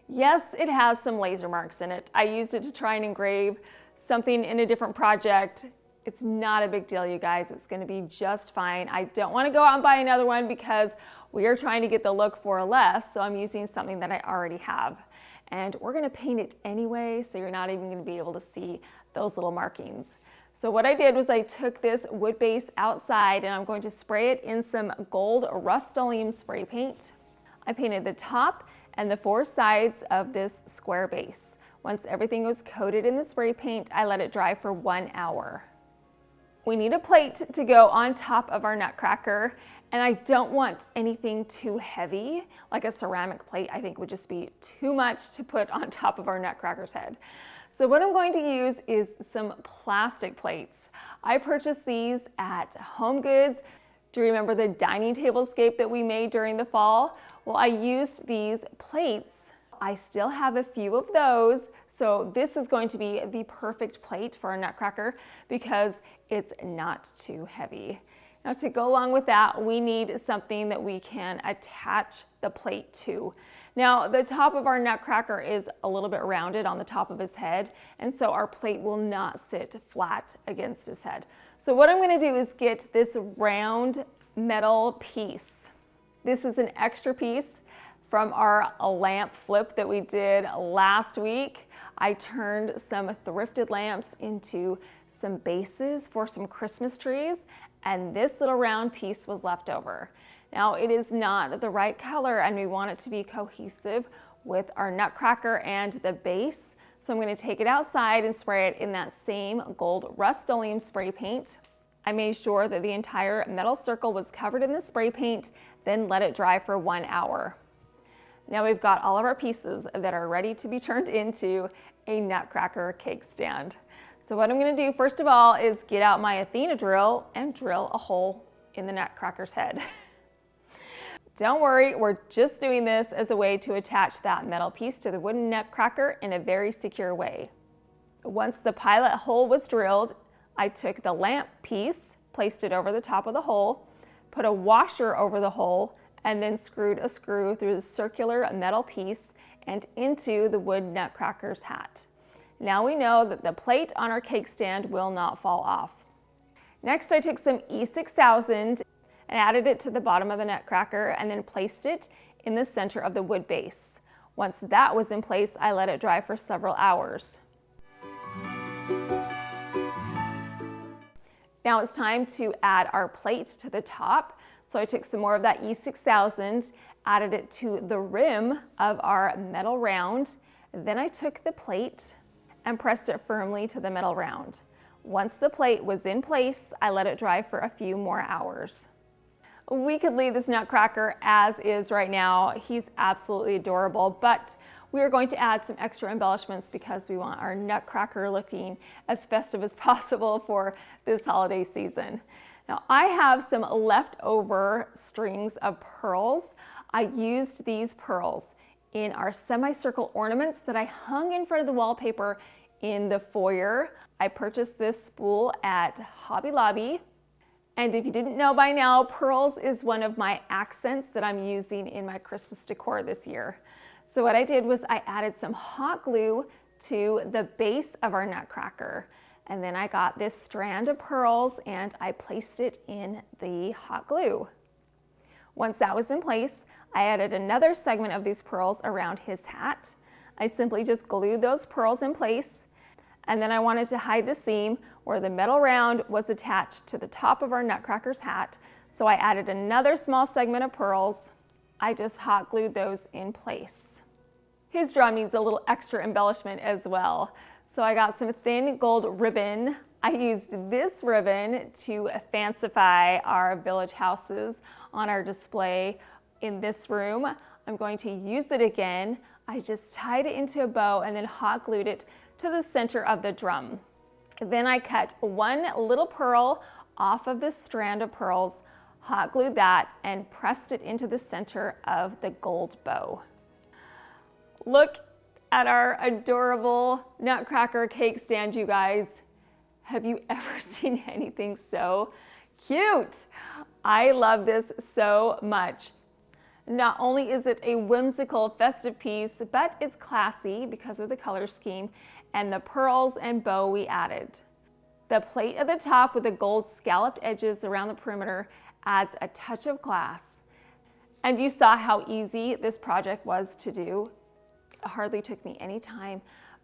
Yes, it has some laser marks in it. I used it to try and engrave something in a different project. It's not a big deal, you guys. It's gonna be just fine. I don't wanna go out and buy another one because we are trying to get the look for less, so I'm using something that I already have. And we're gonna paint it anyway, so you're not even gonna be able to see those little markings. So what I did was I took this wood base outside and I'm going to spray it in some gold Rust-Oleum spray paint. I painted the top and the 4 sides of this square base. Once everything was coated in the spray paint, I let it dry for 1 hour. We need a plate to go on top of our Nutcracker, and I don't want anything too heavy, like a ceramic plate. I think would just be too much to put on top of our Nutcracker's head. So what I'm going to use is some plastic plates. I purchased these at Home Goods. Do you remember the dining table scape that we made during the fall? Well, I used these plates. I still have a few of those, so this is going to be the perfect plate for our Nutcracker because it's not too heavy. Now, to go along with that, we need something that we can attach the plate to. Now, the top of our Nutcracker is a little bit rounded on the top of his head, and so our plate will not sit flat against his head. So what I'm gonna do is get this round metal piece. This is an extra piece from our lamp flip that we did last week. I turned some thrifted lamps into some bases for some Christmas trees, and this little round piece was left over. Now, it is not the right color and we want it to be cohesive with our Nutcracker and the base. So I'm gonna take it outside and spray it in that same gold Rust-Oleum spray paint. I made sure that the entire metal circle was covered in the spray paint, then let it dry for 1 hour. Now we've got all of our pieces that are ready to be turned into a Nutcracker cake stand. So what I'm gonna do first of all is get out my Athena drill and drill a hole in the Nutcracker's head. Don't worry, we're just doing this as a way to attach that metal piece to the wooden Nutcracker in a very secure way. Once the pilot hole was drilled, I took the lamp piece, placed it over the top of the hole, put a washer over the hole, and then screwed a screw through the circular metal piece and into the wood Nutcracker's hat. Now we know that the plate on our cake stand will not fall off. Next, I took some E6000 and added it to the bottom of the Nutcracker and then placed it in the center of the wood base. Once that was in place, I let it dry for several hours. Now it's time to add our plate to the top. So I took some more of that E6000, added it to the rim of our metal round. Then I took the plate and pressed it firmly to the metal round. Once the plate was in place, I let it dry for a few more hours. We could leave this Nutcracker as is right now. He's absolutely adorable, but we are going to add some extra embellishments because we want our Nutcracker looking as festive as possible for this holiday season. Now, I have some leftover strings of pearls. I used these pearls in our semicircle ornaments that I hung in front of the wallpaper in the foyer. I purchased this spool at Hobby Lobby, And if you didn't know by now, pearls is one of my accents that I'm using in my Christmas decor this year. So what I did was I added some hot glue to the base of our nutcracker. And then I got this strand of pearls and I placed it in the hot glue. Once that was in place, I added another segment of these pearls around his hat. I simply just glued those pearls in place. And then I wanted to hide the seam where the metal round was attached to the top of our nutcracker's hat. So I added another small segment of pearls. I just hot glued those in place. His drum needs a little extra embellishment as well. So I got some thin gold ribbon. I used this ribbon to fancify our village houses on our display in this room. I'm going to use it again. I just tied it into a bow and then hot glued it to the center of the drum. Then I cut one little pearl off of this strand of pearls, hot glued that, and pressed it into the center of the gold bow. Look at our adorable nutcracker cake stand, you guys. Have you ever seen anything so cute? I love this so much. Not only is it a whimsical festive piece, but it's classy because of the color scheme and the pearls and bow we added. The plate at the top with the gold scalloped edges around the perimeter adds a touch of class. And you saw how easy this project was to do. It hardly took me any time,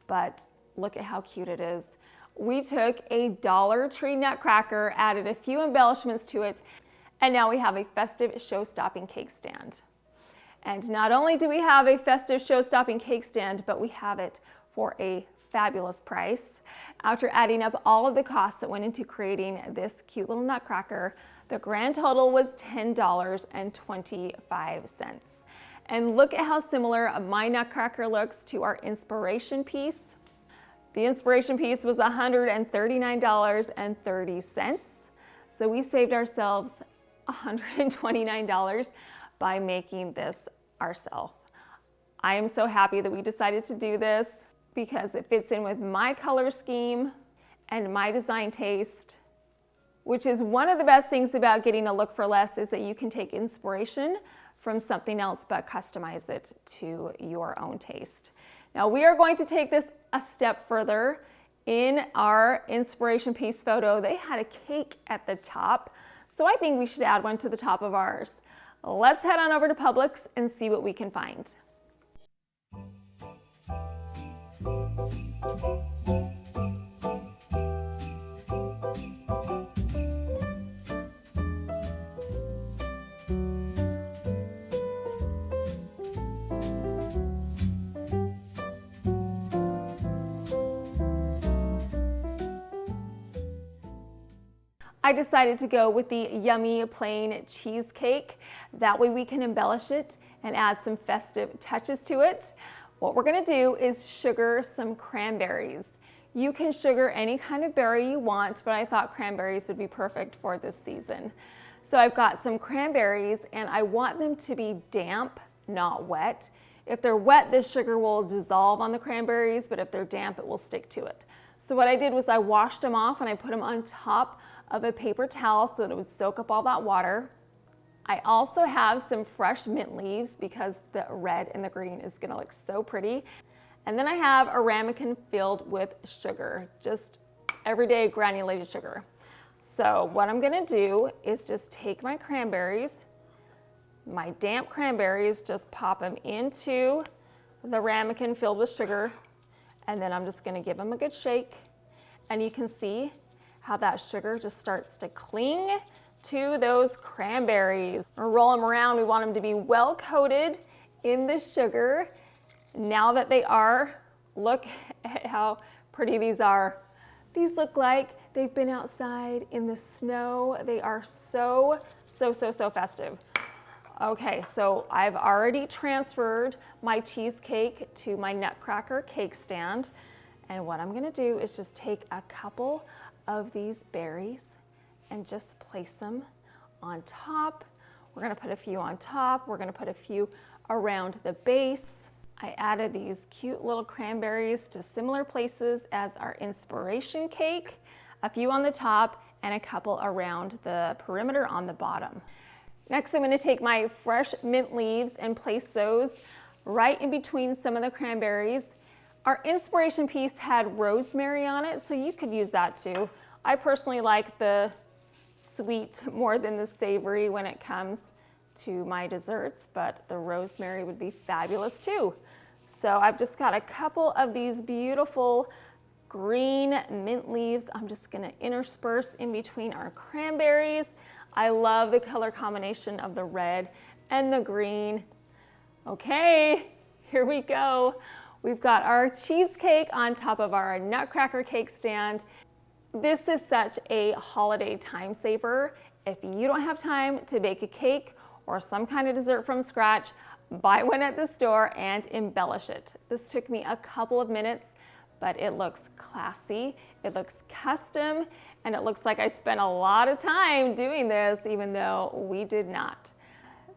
but look at how cute it is. We took a Dollar Tree nutcracker, added a few embellishments to it, and now we have a festive show-stopping cake stand. And not only do we have a festive show-stopping cake stand, but we have it for a fabulous price. After adding up all of the costs that went into creating this cute little nutcracker, the grand total was $10.25. And look at how similar my nutcracker looks to our inspiration piece. The inspiration piece was $139.30. So we saved ourselves $129 by making this ourselves. I am so happy that we decided to do this because it fits in with my color scheme and my design taste, which is one of the best things about getting a look for less, is that you can take inspiration from something else but customize it to your own taste. Now we are going to take this a step further. In our inspiration piece photo, they had a cake at the top, so I think we should add one to the top of ours. Let's head on over to Publix and see what we can find. I decided to go with the yummy plain cheesecake. That way we can embellish it and add some festive touches to it. What we're gonna do is sugar some cranberries. You can sugar any kind of berry you want, but I thought cranberries would be perfect for this season. So I've got some cranberries and I want them to be damp, not wet. If they're wet, the sugar will dissolve on the cranberries, but if they're damp, it will stick to it. So what I did was I washed them off and I put them on top of a paper towel so that it would soak up all that water. I also have some fresh mint leaves because the red and the green is gonna look so pretty. And then I have a ramekin filled with sugar, just everyday granulated sugar. So what I'm gonna do is just take my cranberries, my damp cranberries, just pop them into the ramekin filled with sugar, and then I'm just gonna give them a good shake. And you can see how that sugar just starts to cling to those cranberries. We'll roll them around. We want them to be well coated in the sugar. Now that they are, look at how pretty these are. These look like they've been outside in the snow. They are so festive. Okay, so I've already transferred my cheesecake to my Nutcracker cake stand. And what I'm gonna do is just take a couple of these berries and just place them on top. We're gonna put a few on top. We're gonna put a few around the base. I added these cute little cranberries to similar places as our inspiration cake, a few on the top, and a couple around the perimeter on the bottom. Next, I'm going to take my fresh mint leaves and place those right in between some of the cranberries. Our inspiration piece had rosemary on it, so you could use that too. I personally like the sweet more than the savory when it comes to my desserts, but the rosemary would be fabulous too. So I've just got a couple of these beautiful green mint leaves. I'm just gonna intersperse in between our cranberries. I love the color combination of the red and the green. Okay, here we go. We've got our cheesecake on top of our Nutcracker cake stand. This is such a holiday time saver. If you don't have time to bake a cake or some kind of dessert from scratch, buy one at the store and embellish it. This took me a couple of minutes, but it looks classy, it looks custom, and it looks like I spent a lot of time doing this, even though we did not.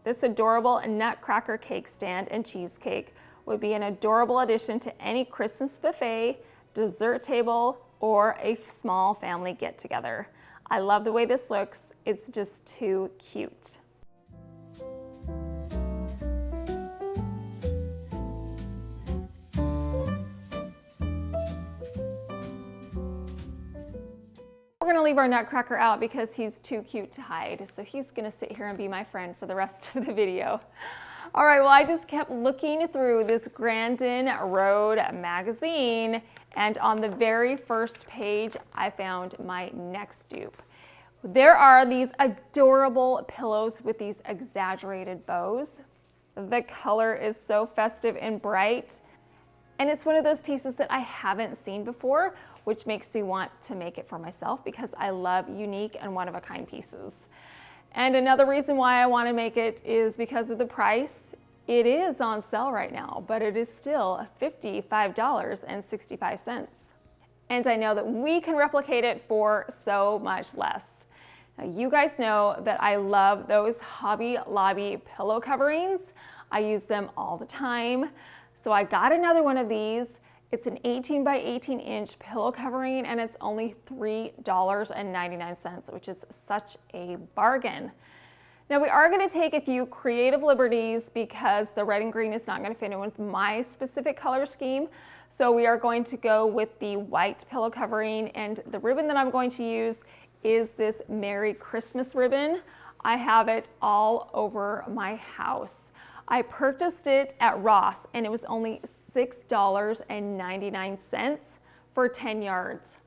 This adorable Nutcracker cake stand and cheesecake would be an adorable addition to any Christmas buffet, dessert table, or a small family get-together. I love the way this looks. It's just too cute. We're gonna leave our Nutcracker out because he's too cute to hide. So he's gonna sit here and be my friend for the rest of the video. All right, well, I just kept looking through this Grandin Road magazine, and on the very first page, I found my next dupe. There are these adorable pillows with these exaggerated bows. The color is so festive and bright, and it's one of those pieces that I haven't seen before, which makes me want to make it for myself because I love unique and one-of-a-kind pieces. And another reason why I want to make it is because of the price. It is on sale right now, but it is still $55.65. And I know that we can replicate it for so much less. Now, you guys know that I love those Hobby Lobby pillow coverings. I use them all the time. So I got another one of these. It's an 18 by 18 inch pillow covering, and it's only $3.99, which is such a bargain. Now we are going to take a few creative liberties because the red and green is not going to fit in with my specific color scheme. So we are going to go with the white pillow covering, and the ribbon that I'm going to use is this Merry Christmas ribbon. I have it all over my house. I purchased it at Ross and it was only $6.99 for 10 yards.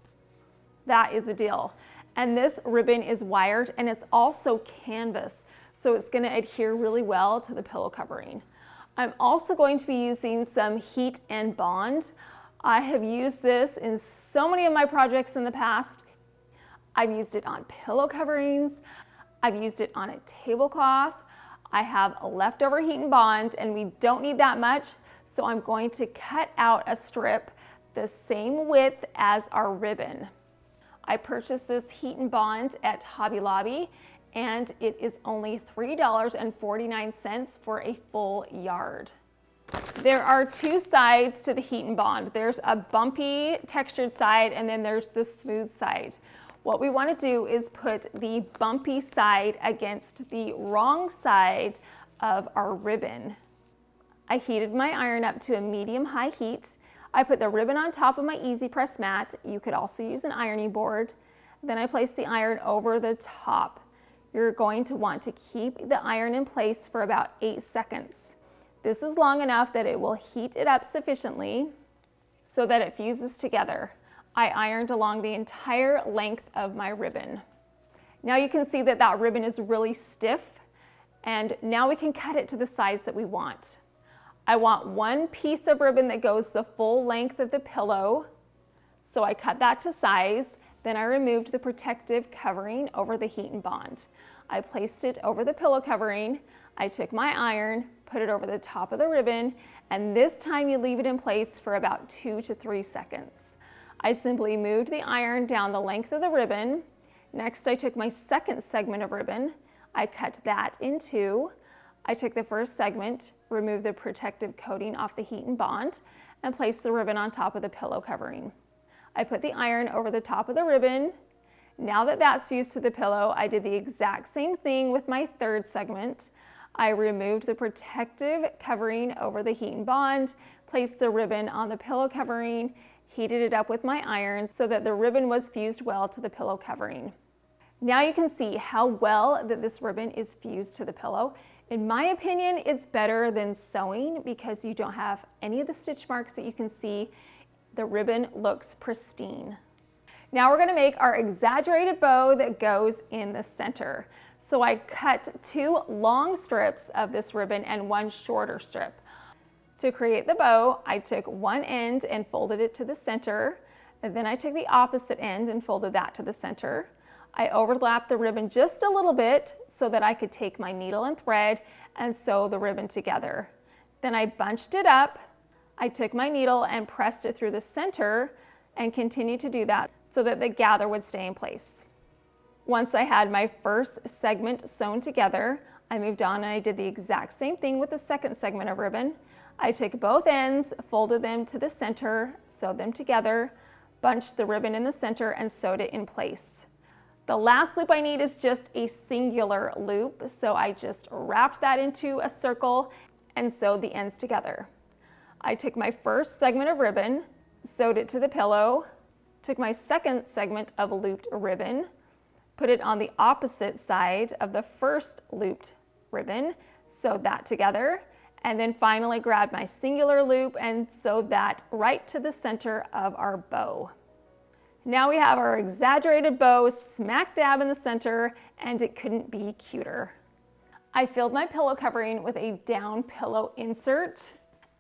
That is a deal. And this ribbon is wired and it's also canvas, so it's going to adhere really well to the pillow covering. I'm also going to be using some heat and bond. I have used this in so many of my projects in the past. I've used it on pillow coverings. I've used it on a tablecloth. I have a leftover heat and bond, and we don't need that much, so I'm going to cut out a strip the same width as our ribbon. I purchased this heat and bond at Hobby Lobby, and it is only $3.49 for a full yard. There are two sides to the heat and bond. There's a bumpy textured side, and then there's the smooth side. What we want to do is put the bumpy side against the wrong side of our ribbon. I heated my iron up to a medium-high heat. I put the ribbon on top of my easy press mat. You could also use an ironing board. Then I placed the iron over the top. You're going to want to keep the iron in place for about 8 seconds. This is long enough that it will heat it up sufficiently so that it fuses together. I ironed along the entire length of my ribbon. Now you can see that that ribbon is really stiff, and now we can cut it to the size that we want. I want one piece of ribbon that goes the full length of the pillow, so I cut that to size. Then I removed the protective covering over the heat and bond. I placed it over the pillow covering. I took my iron, put it over the top of the ribbon, and this time you leave it in place for about 2 to 3 seconds. I simply moved the iron down the length of the ribbon. Next, I took my second segment of ribbon. I cut that in two. I took the first segment, removed the protective coating off the heat and bond, and placed the ribbon on top of the pillow covering. I put the iron over the top of the ribbon. Now that that's fused to the pillow, I did the exact same thing with my third segment. I removed the protective covering over the heat and bond, placed the ribbon on the pillow covering, heated it up with my iron so that the ribbon was fused well to the pillow covering. Now you can see how well that this ribbon is fused to the pillow. In my opinion, it's better than sewing because you don't have any of the stitch marks that you can see. The ribbon looks pristine. Now we're going to make our exaggerated bow that goes in the center. So I cut 2 long strips of this ribbon and 1 shorter strip. To create the bow, I took one end and folded it to the center, and then I took the opposite end and folded that to the center. I overlapped the ribbon just a little bit so that I could take my needle and thread and sew the ribbon together. Then I bunched it up. I took my needle and pressed it through the center and continued to do that so that the gather would stay in place. Once I had my first segment sewn together, I moved on and I did the exact same thing with the second segment of ribbon. I took both ends, folded them to the center, sewed them together, bunched the ribbon in the center and sewed it in place. The last loop I need is just a singular loop, so I just wrapped that into a circle and sewed the ends together. I took my first segment of ribbon, sewed it to the pillow, took my second segment of looped ribbon, put it on the opposite side of the first looped ribbon, sewed that together, and then finally grabbed my singular loop and sewed that right to the center of our bow. Now we have our exaggerated bow smack dab in the center, and it couldn't be cuter. I filled my pillow covering with a down pillow insert,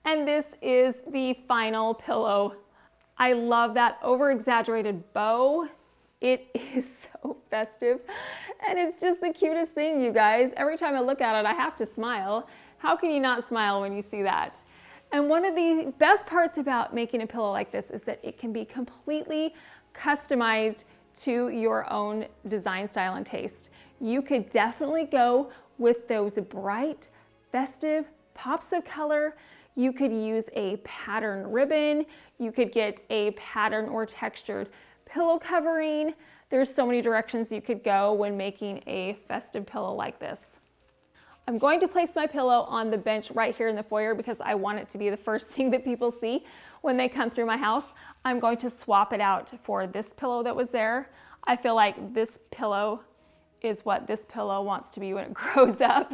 and this is the final pillow. I love that over-exaggerated bow. It is so festive, and it's just the cutest thing, you guys. Every time I look at it, I have to smile. How can you not smile when you see that? And one of the best parts about making a pillow like this is that it can be completely customized to your own design style and taste. You could definitely go with those bright, festive pops of color. You could use a pattern ribbon. You could get a pattern or textured pillow covering. There's so many directions you could go when making a festive pillow like this. I'm going to place my pillow on the bench right here in the foyer because I want it to be the first thing that people see when they come through my house. I'm going to swap it out for this pillow that was there. I feel like this pillow is what this pillow wants to be when it grows up,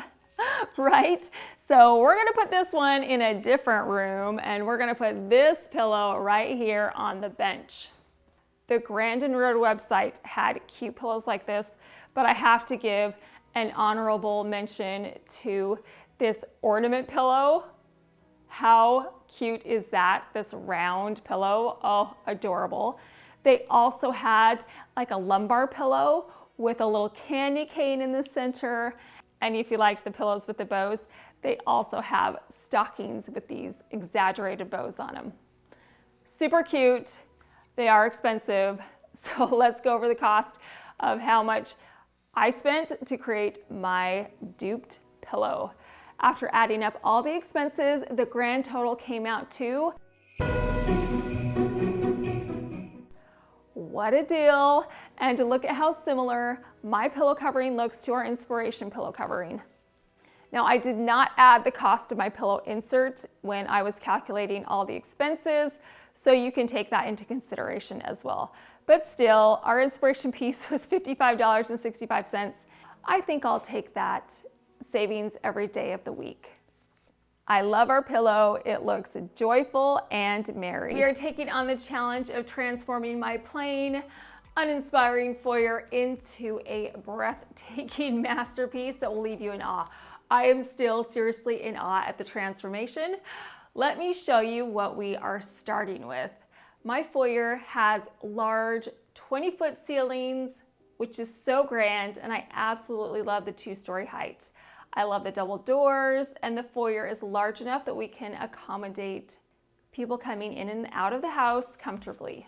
right? So we're gonna put this one in a different room and we're gonna put this pillow right here on the bench. The Grandin Road website had cute pillows like this, but I have to give an honorable mention to this ornament pillow. How cute is that? This round pillow, oh, adorable. They also had like a lumbar pillow with a little candy cane in the center. And if you liked the pillows with the bows, they also have stockings with these exaggerated bows on them. Super cute. They are expensive. So let's go over the cost of how much I spent to create my duped pillow. After adding up all the expenses, the grand total came out to, what a deal. And to look at how similar my pillow covering looks to our inspiration pillow covering. Now I did not add the cost of my pillow insert when I was calculating all the expenses, so you can take that into consideration as well. But still, our inspiration piece was $55.65. I think I'll take that savings every day of the week. I love our pillow. It looks joyful and merry. We are taking on the challenge of transforming my plain, uninspiring foyer into a breathtaking masterpiece that will leave you in awe. I am still seriously in awe at the transformation. Let me show you what we are starting with. My foyer has large 20-foot ceilings, which is so grand, and I absolutely love the 2-story height. I love the double doors, and the foyer is large enough that we can accommodate people coming in and out of the house comfortably.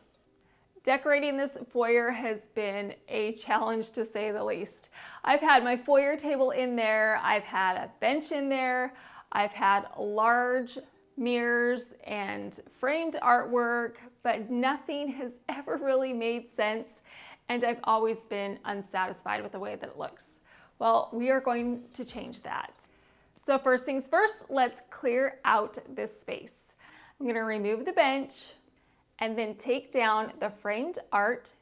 Decorating this foyer has been a challenge to say the least. I've had my foyer table in there, I've had a bench in there, I've had large mirrors and framed artwork, but nothing has ever really made sense and I've always been unsatisfied with the way that it looks. Well, we are going to change that. So first things first, let's clear out this space. I'm going to remove the bench and then take down the framed art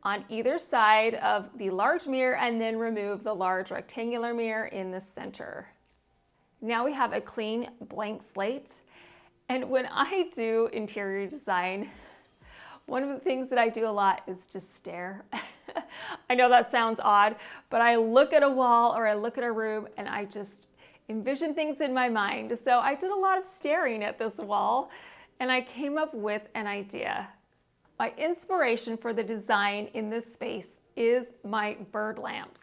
on either side of the large mirror and then remove the large rectangular mirror in the center. Now we have a clean blank slate. And when I do interior design, one of the things that I do a lot is just stare. I know that sounds odd, but I look at a wall or I look at a room and I just envision things in my mind. So I did a lot of staring at this wall and I came up with an idea. My inspiration for the design in this space is my bird lamps.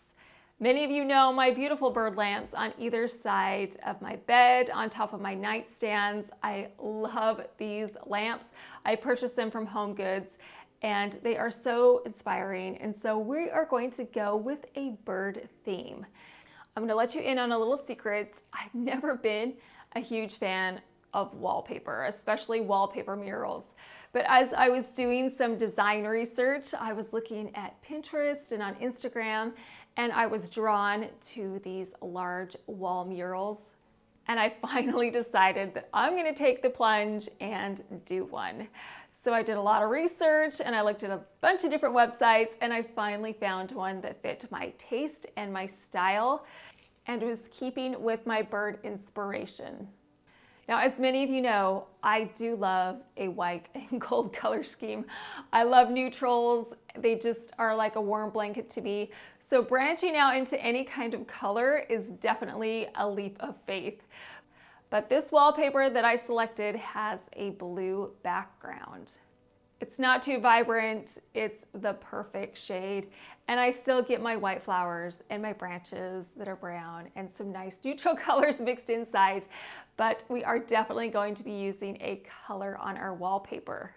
Many of you know my beautiful bird lamps on either side of my bed, on top of my nightstands. I love these lamps. I purchased them from Home Goods and they are so inspiring. And so we are going to go with a bird theme. I'm going to let you in on a little secret. I've never been a huge fan of wallpaper, especially wallpaper murals. But as I was doing some design research, I was looking at Pinterest and on Instagram, and I was drawn to these large wall murals. And I finally decided that I'm going to take the plunge and do one. So I did a lot of research and I looked at a bunch of different websites and I finally found one that fit my taste and my style and was keeping with my bird inspiration. Now, as many of you know, I do love a white and gold color scheme. I love neutrals. They just are like a warm blanket to me. So branching out into any kind of color is definitely a leap of faith. But this wallpaper that I selected has a blue background. It's not too vibrant, it's the perfect shade, and I still get my white flowers and my branches that are brown and some nice neutral colors mixed inside, but we are definitely going to be using a color on our wallpaper.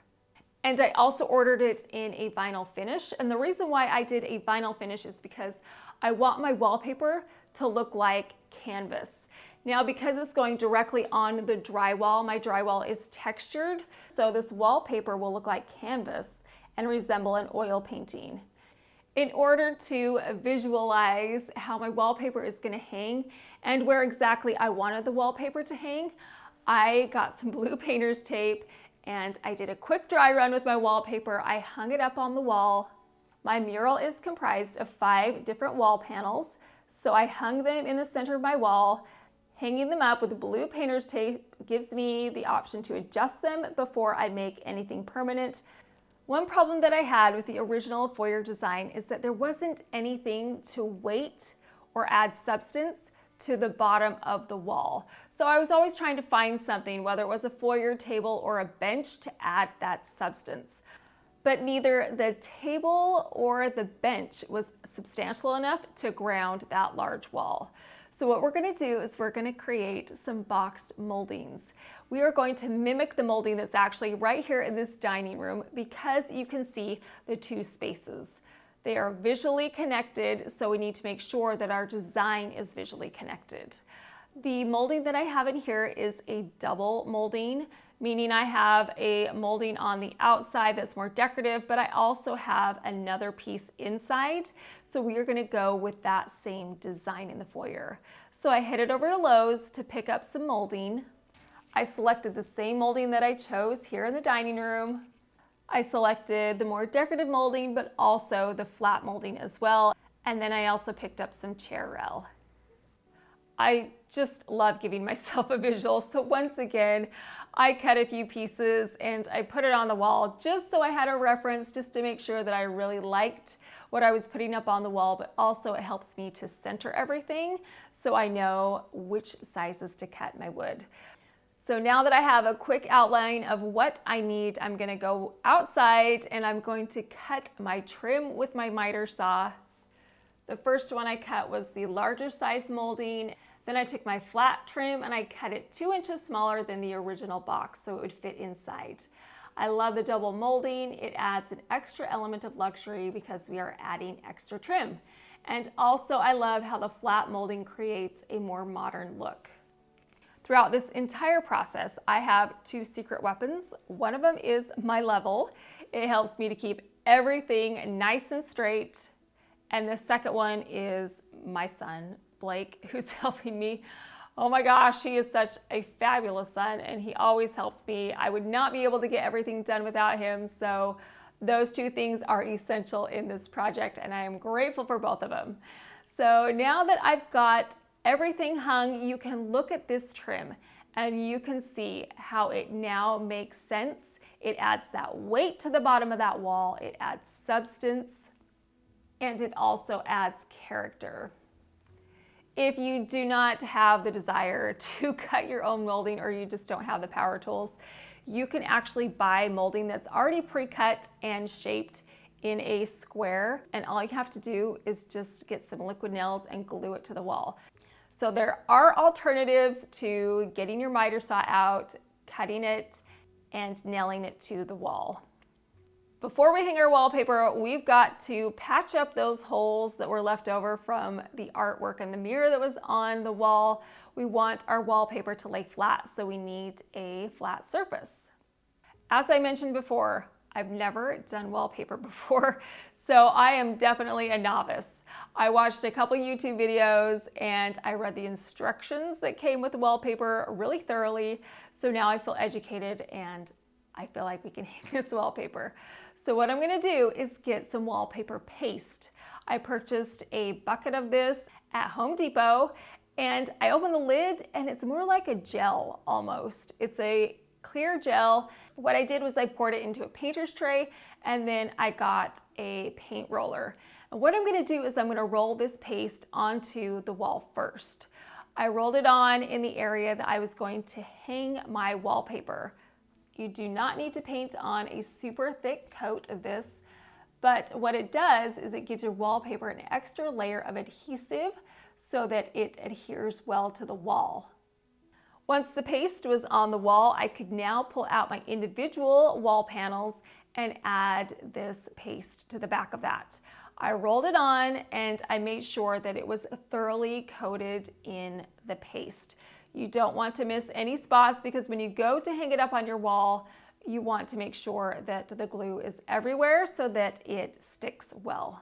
And I also ordered it in a vinyl finish, and the reason why I did a vinyl finish is because I want my wallpaper to look like canvas. Now, because it's going directly on the drywall, my drywall is textured, so this wallpaper will look like canvas and resemble an oil painting. In order to visualize how my wallpaper is going to hang and where exactly I wanted the wallpaper to hang, I got some blue painter's tape and I did a quick dry run with my wallpaper. I hung it up on the wall. My mural is comprised of 5 different wall panels, so I hung them in the center of my wall. Hanging them up with blue painter's tape gives me the option to adjust them before I make anything permanent. One problem that I had with the original foyer design is that there wasn't anything to weight or add substance to the bottom of the wall. So I was always trying to find something, whether it was a foyer table or a bench, to add that substance. But neither the table or the bench was substantial enough to ground that large wall. So what we're going to do is we're going to create some boxed moldings. We are going to mimic the molding that's actually right here in this dining room because you can see the 2 spaces. They are visually connected, so we need to make sure that our design is visually connected. The molding that I have in here is a double molding, meaning I have a molding on the outside that's more decorative, but I also have another piece inside. So we are going to go with that same design in the foyer. So I headed over to Lowe's to pick up some molding. I selected the same molding that I chose here in the dining room. I selected the more decorative molding, but also the flat molding as well. And then I also picked up some chair rail. I just love giving myself a visual. So once again, I cut a few pieces and I put it on the wall just so I had a reference, just to make sure that I really liked what I was putting up on the wall, but also it helps me to center everything so I know which sizes to cut my wood. So now that I have a quick outline of what I need, I'm going to go outside and I'm going to cut my trim with my miter saw. The first one I cut was the larger size molding. Then I took my flat trim and I cut it 2 inches smaller than the original box so it would fit inside. I love the double molding. It adds an extra element of luxury because we are adding extra trim. And also I love how the flat molding creates a more modern look. Throughout this entire process, I have 2 secret weapons. One of them is my level. It helps me to keep everything nice and straight. And the second one is my son, Blake, who's helping me. Oh my gosh, he is such a fabulous son and he always helps me. I would not be able to get everything done without him. So those two things are essential in this project and I am grateful for both of them. So now that I've got everything hung, you can look at this trim and you can see how it now makes sense. It adds that weight to the bottom of that wall. It adds substance and it also adds character. If you do not have the desire to cut your own molding or you just don't have the power tools, you can actually buy molding that's already pre-cut and shaped in a square. And all you have to do is just get some liquid nails and glue it to the wall. So there are alternatives to getting your miter saw out, cutting it, and nailing it to the wall. Before we hang our wallpaper, we've got to patch up those holes that were left over from the artwork and the mirror that was on the wall. We want our wallpaper to lay flat, so we need a flat surface. As I mentioned before, I've never done wallpaper before, so I am definitely a novice. I watched a couple YouTube videos and I read the instructions that came with the wallpaper really thoroughly, so now I feel educated and I feel like we can hang this wallpaper. So what I'm gonna do is get some wallpaper paste. I purchased a bucket of this at Home Depot and I opened the lid and it's more like a gel almost. It's a clear gel. What I did was I poured it into a painter's tray and then I got a paint roller. And what I'm gonna do is I'm gonna roll this paste onto the wall first. I rolled it on in the area that I was going to hang my wallpaper. You do not need to paint on a super thick coat of this, but what it does is it gives your wallpaper an extra layer of adhesive so that it adheres well to the wall. Once the paste was on the wall, I could now pull out my individual wall panels and add this paste to the back of that. I rolled it on and I made sure that it was thoroughly coated in the paste. You don't want to miss any spots because when you go to hang it up on your wall, you want to make sure that the glue is everywhere so that it sticks well.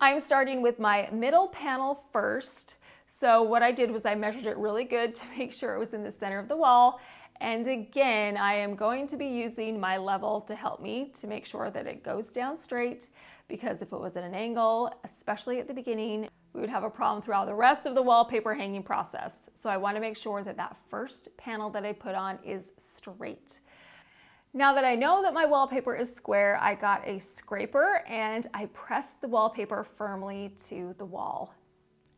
I'm starting with my middle panel first. So what I did was I measured it really good to make sure it was in the center of the wall. And again, I am going to be using my level to help me to make sure that it goes down straight, because if it was at an angle, especially at the beginning, we would have a problem throughout the rest of the wallpaper hanging process. So I want to make sure that that first panel that I put on is straight. Now that I know that my wallpaper is square, I got a scraper and I pressed the wallpaper firmly to the wall.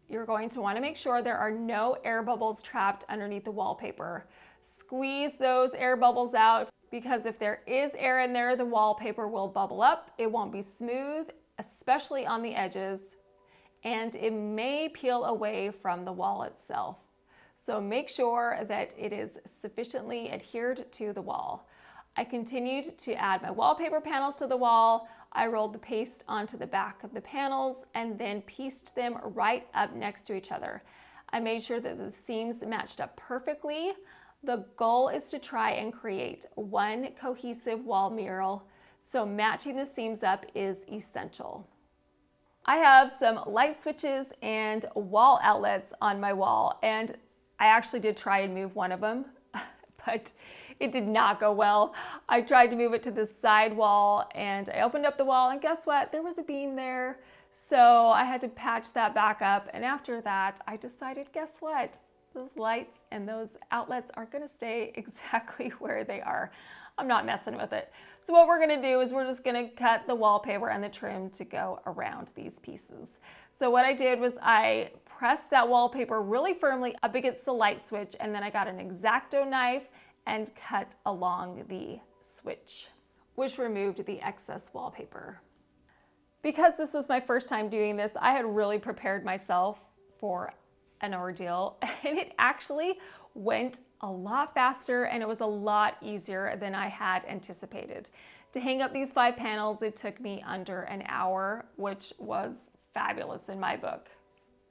You're going to want to make sure there are no air bubbles trapped underneath the wallpaper. Squeeze those air bubbles out, because if there is air in there, the wallpaper will bubble up. It won't be smooth, especially on the edges, and it may peel away from the wall itself. So make sure that it is sufficiently adhered to the wall. I continued to add my wallpaper panels to the wall. I rolled the paste onto the back of the panels and then pieced them right up next to each other. I made sure that the seams matched up perfectly. The goal is to try and create one cohesive wall mural, so matching the seams up is essential. I have some light switches and wall outlets on my wall, and I actually did try and move one of them, but it did not go well. I tried to move it to the side wall and I opened up the wall and guess what? There was a beam there. So I had to patch that back up, and after that I decided, guess what? Those lights and those outlets are gonna stay exactly where they are. I'm not messing with it. So what we're gonna do is we're just gonna cut the wallpaper and the trim to go around these pieces. So what I did was I pressed that wallpaper really firmly up against the light switch, and then I got an X-Acto knife and cut along the switch, which removed the excess wallpaper. Because this was my first time doing this, I had really prepared myself for an ordeal, and it actually went a lot faster and it was a lot easier than I had anticipated. To hang up these 5 panels, it took me under an hour, which was fabulous in my book.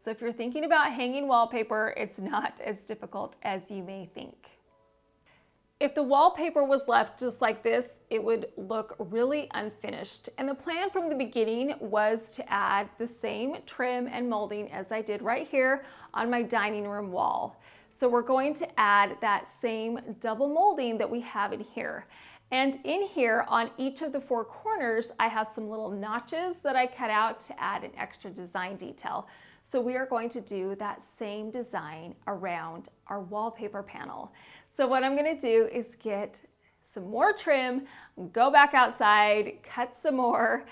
So if you're thinking about hanging wallpaper, it's not as difficult as you may think. If the wallpaper was left just like this, it would look really unfinished. And the plan from the beginning was to add the same trim and molding as I did right here on my dining room wall. So we're going to add that same double molding that we have in here. And in here on each of the four corners, I have some little notches that I cut out to add an extra design detail. So we are going to do that same design around our wallpaper panel. So what I'm gonna do is get some more trim, go back outside, cut some more.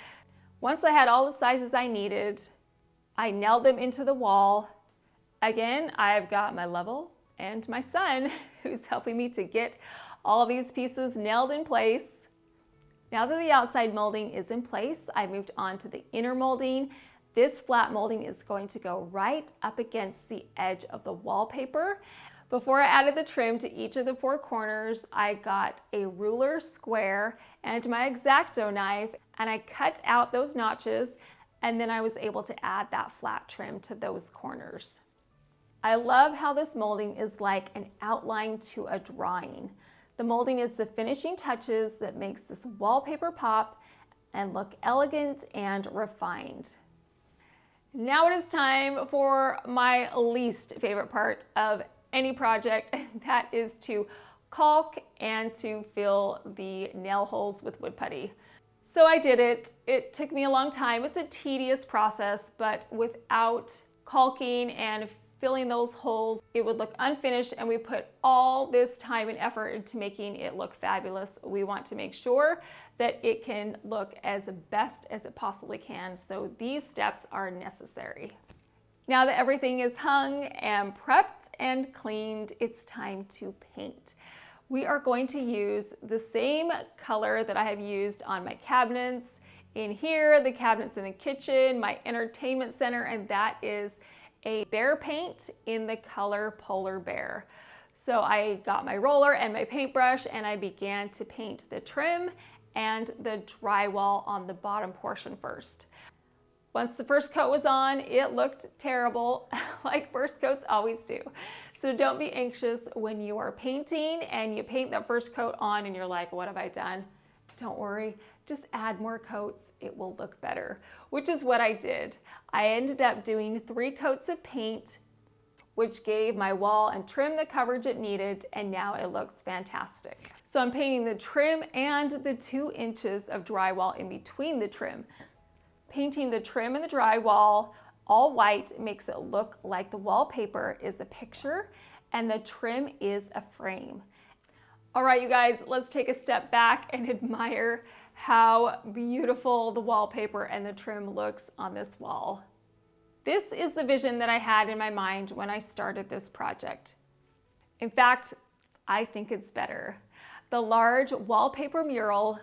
Once I had all the sizes I needed, I nailed them into the wall. Again, I've got my level and my son who's helping me to get all these pieces nailed in place. Now that the outside molding is in place, I moved on to the inner molding. This flat molding is going to go right up against the edge of the wallpaper. Before I added the trim to each of the four corners, I got a ruler square and my X-Acto knife, and I cut out those notches, and then I was able to add that flat trim to those corners. I love how this molding is like an outline to a drawing. The molding is the finishing touches that makes this wallpaper pop and look elegant and refined. Now it is time for my least favorite part of any project, that is to caulk and to fill the nail holes with wood putty. So I did it. It took me a long time. It's a tedious process, but without caulking and filling those holes, it would look unfinished, and we put all this time and effort into making it look fabulous. We want to make sure that it can look as best as it possibly can, so these steps are necessary. Now that everything is hung and prepped and cleaned, it's time to paint. We are going to use the same color that I have used on my cabinets in here, the cabinets in the kitchen, my entertainment center, and that is a bear paint in the color Polar Bear. So I got my roller and my paintbrush, and I began to paint the trim and the drywall on the bottom portion first. Once the first coat was on, it looked terrible, like first coats always do. So don't be anxious when you are painting and you paint that first coat on and you're like, what have I done? Don't worry, just add more coats, it will look better, which is what I did. I ended up doing 3 coats of paint, which gave my wall and trim the coverage it needed, and now it looks fantastic. So I'm painting the trim and the 2 inches of drywall in between the trim. Painting the trim and the drywall all white makes it look like the wallpaper is a picture and the trim is a frame. All right, you guys, let's take a step back and admire how beautiful the wallpaper and the trim looks on this wall. This is the vision that I had in my mind when I started this project. In fact, I think it's better. The large wallpaper mural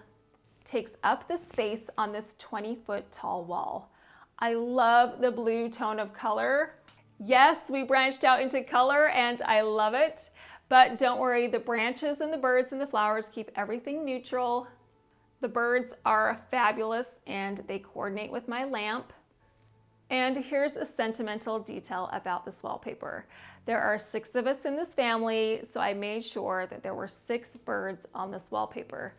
takes up the space on this 20-foot tall wall. I love the blue tone of color. Yes, we branched out into color and I love it, but don't worry, the branches and the birds and the flowers keep everything neutral. The birds are fabulous and they coordinate with my lamp. And here's a sentimental detail about this wallpaper. There are 6 of us in this family, so I made sure that there were 6 birds on this wallpaper.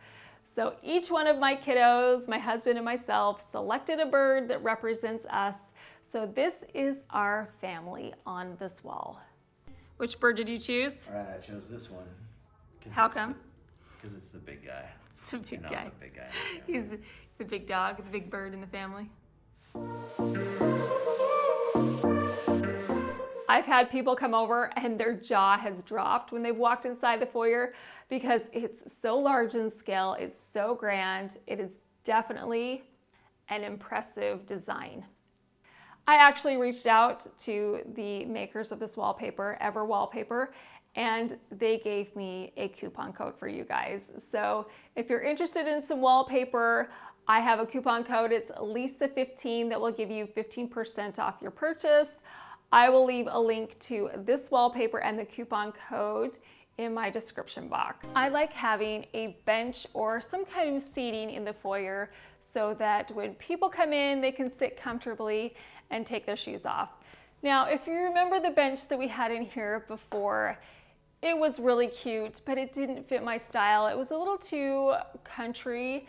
So each one of my kiddos, my husband and myself, selected a bird that represents us. So this is our family on this wall. Which bird did you choose? All right, I chose this one. How come? Because it's the big guy. It's the big guy. I'm the big guy. He's the big dog, the big bird in the family. I've had people come over and their jaw has dropped when they've walked inside the foyer because it's so large in scale, it's so grand, it is definitely an impressive design. I actually reached out to the makers of this wallpaper, Ever Wallpaper, and they gave me a coupon code for you guys. So if you're interested in some wallpaper, I have a coupon code. It's Lisa15 that will give you 15% off your purchase. I will leave a link to this wallpaper and the coupon code in my description box. I like having a bench or some kind of seating in the foyer so that when people come in, they can sit comfortably and take their shoes off. Now, if you remember the bench that we had in here before, It was really cute, but it didn't fit my style. It was a little too country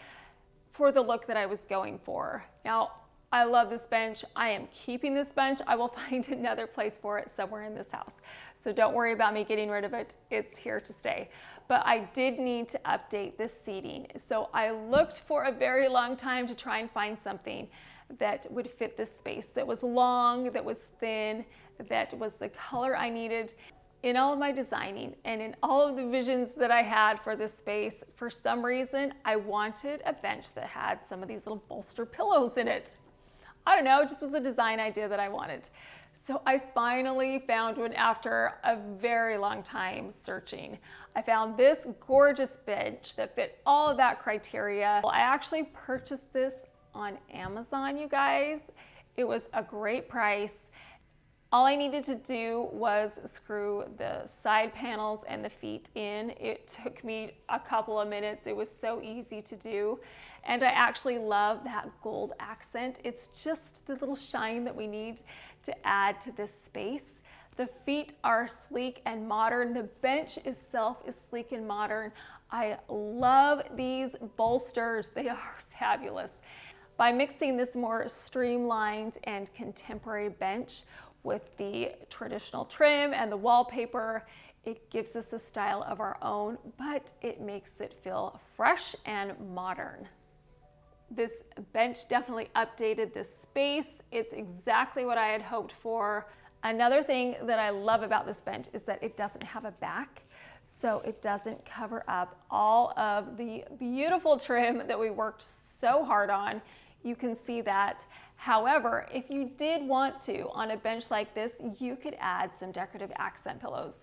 for the look that I was going for. Now, I love this bench. I am keeping this bench. I will find another place for it somewhere in this house. So don't worry about me getting rid of it. It's here to stay. But I did need to update the seating. So I looked for a very long time to try and find something that would fit this space, that was long, that was thin, that was the color I needed. In all of my designing and in all of the visions that I had for this space, for some reason, I wanted a bench that had some of these little bolster pillows in it. I don't know, it just was a design idea that I wanted. So I finally found one after a very long time searching. I found this gorgeous bench that fit all of that criteria. I actually purchased this on Amazon, you guys. It was a great price. All I needed to do was screw the side panels and the feet in. It took me a couple of minutes. It was so easy to do. And I actually love that gold accent. It's just the little shine that we need to add to this space. The feet are sleek and modern. The bench itself is sleek and modern. I love these bolsters. They are fabulous. By mixing this more streamlined and contemporary bench with the traditional trim and the wallpaper, it gives us a style of our own, but it makes it feel fresh and modern. This bench definitely updated this space. It's exactly what I had hoped for. Another thing that I love about this bench is that it doesn't have a back, so it doesn't cover up all of the beautiful trim that we worked so hard on. You can see that. However, if you did want to, on a bench like this, you could add some decorative accent pillows.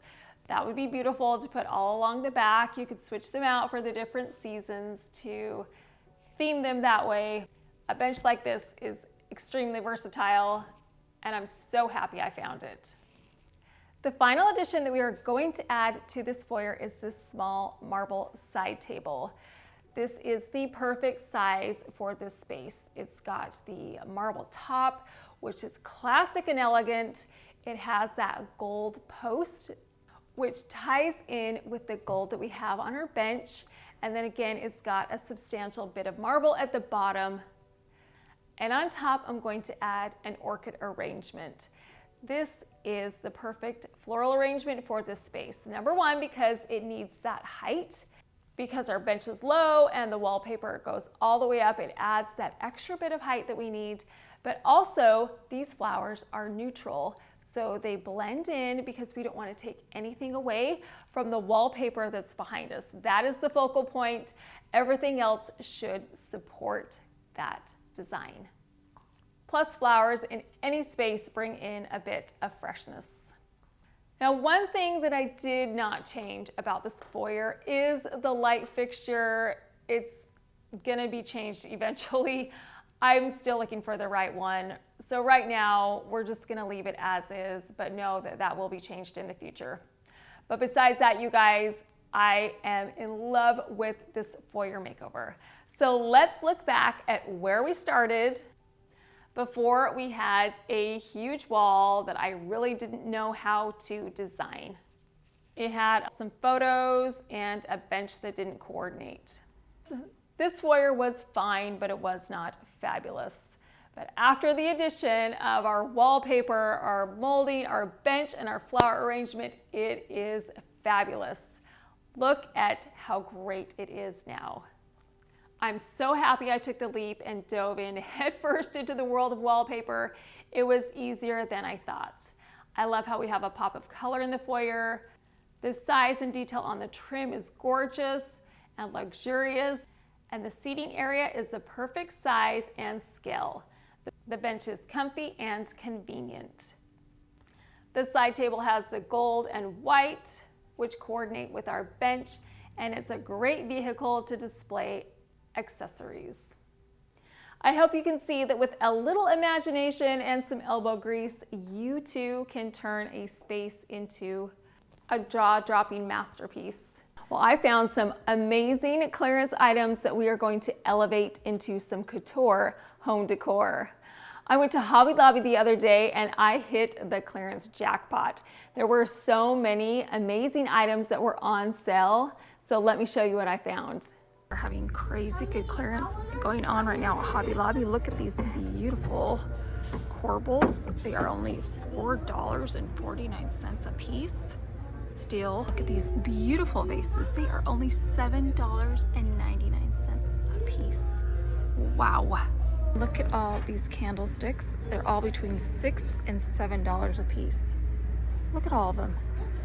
That would be beautiful to put all along the back. You could switch them out for the different seasons to theme them that way. A bench like this is extremely versatile, and I'm so happy I found it. The final addition that we are going to add to this foyer is this small marble side table. This is the perfect size for this space. It's got the marble top, which is classic and elegant. It has that gold post, which ties in with the gold that we have on our bench. And then again, it's got a substantial bit of marble at the bottom. And on top, I'm going to add an orchid arrangement. This is the perfect floral arrangement for this space. Number one, because it needs that height. Because our bench is low and the wallpaper goes all the way up, it adds that extra bit of height that we need. But also, these flowers are neutral, so they blend in because we don't want to take anything away from the wallpaper that's behind us. That is the focal point. Everything else should support that design. Plus, flowers in any space bring in a bit of freshness. Now, one thing that I did not change about this foyer is the light fixture. It's gonna be changed eventually. I'm still looking for the right one. So right now, we're just gonna leave it as is, but know that that will be changed in the future. But besides that, you guys, I am in love with this foyer makeover. So let's look back at where we started before we had a huge wall that I really didn't know how to design. It had some photos and a bench that didn't coordinate. This foyer was fine, but it was not fabulous. But after the addition of our wallpaper, our molding, our bench, and our flower arrangement, it is fabulous. Look at how great it is now. I'm so happy I took the leap and dove in headfirst into the world of wallpaper. It was easier than I thought. I love how we have a pop of color in the foyer. The size and detail on the trim is gorgeous and luxurious, and the seating area is the perfect size and scale. The bench is comfy and convenient. The side table has the gold and white, which coordinate with our bench, and it's a great vehicle to display accessories. I hope you can see that with a little imagination and some elbow grease, you too can turn a space into a jaw-dropping masterpiece. Well, I found some amazing clearance items that we are going to elevate into some couture home decor. I went to Hobby Lobby the other day and I hit the clearance jackpot. There were so many amazing items that were on sale. So let me show you what I found. We're having crazy good clearance going on right now at Hobby Lobby. Look at these beautiful corbels. They are only $4.49 a piece. Still, look at these beautiful vases. They are only $7.99 a piece. Wow. Look at all these candlesticks. They're all between $6 and $7 a piece. Look at all of them.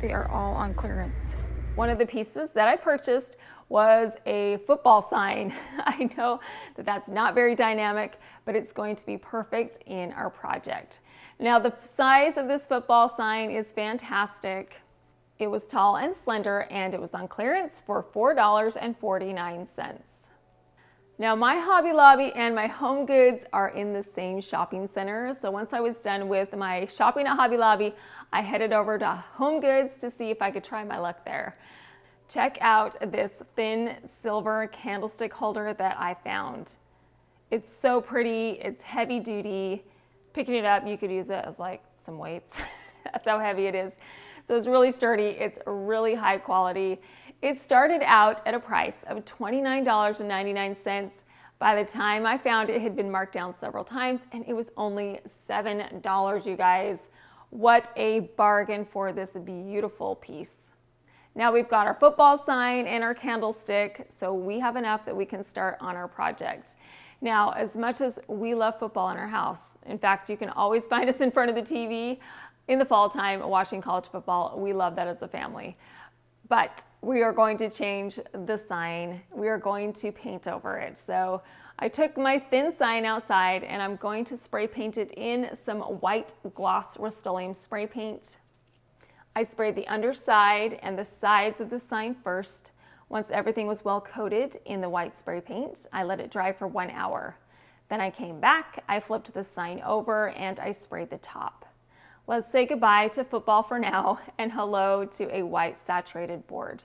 They are all on clearance. One of the pieces that I purchased was a football sign. I know that that's not very dynamic, but it's going to be perfect in our project. Now, the size of this football sign is fantastic. It was tall and slender, and it was on clearance for $4.49. Now, my Hobby Lobby and my Home Goods are in the same shopping center. So once I was done with my shopping at Hobby Lobby, I headed over to Home Goods to see if I could try my luck there. Check out this thin silver candlestick holder that I found. It's so pretty, it's heavy duty. Picking it up, you could use it as like some weights. That's how heavy it is. So it's really sturdy, it's really high quality. It started out at a price of $29.99. By the time I found it, it had been marked down several times and it was only $7, you guys. What a bargain for this beautiful piece. Now we've got our football sign and our candlestick, so we have enough that we can start on our project. Now, as much as we love football in our house, in fact, you can always find us in front of the TV in the fall time watching college football. We love that as a family. But we are going to change the sign. We are going to paint over it. So I took my thin sign outside and I'm going to spray paint it in some white gloss Rust-Oleum spray paint. I sprayed the underside and the sides of the sign first. Once everything was well coated in the white spray paint, I let it dry for 1 hour. Then I came back, I flipped the sign over, and I sprayed the top. Let's say goodbye to football for now and hello to a white saturated board.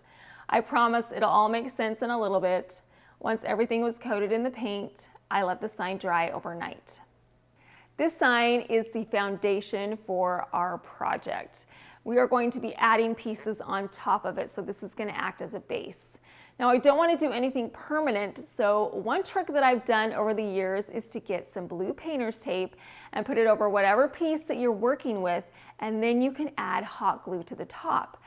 I promise it'll all make sense in a little bit. Once everything was coated in the paint, I let the sign dry overnight. This sign is the foundation for our project. We are going to be adding pieces on top of it, so this is going to act as a base. Now, I don't want to do anything permanent, so one trick that I've done over the years is to get some blue painter's tape and put it over whatever piece that you're working with, and then you can add hot glue to the top.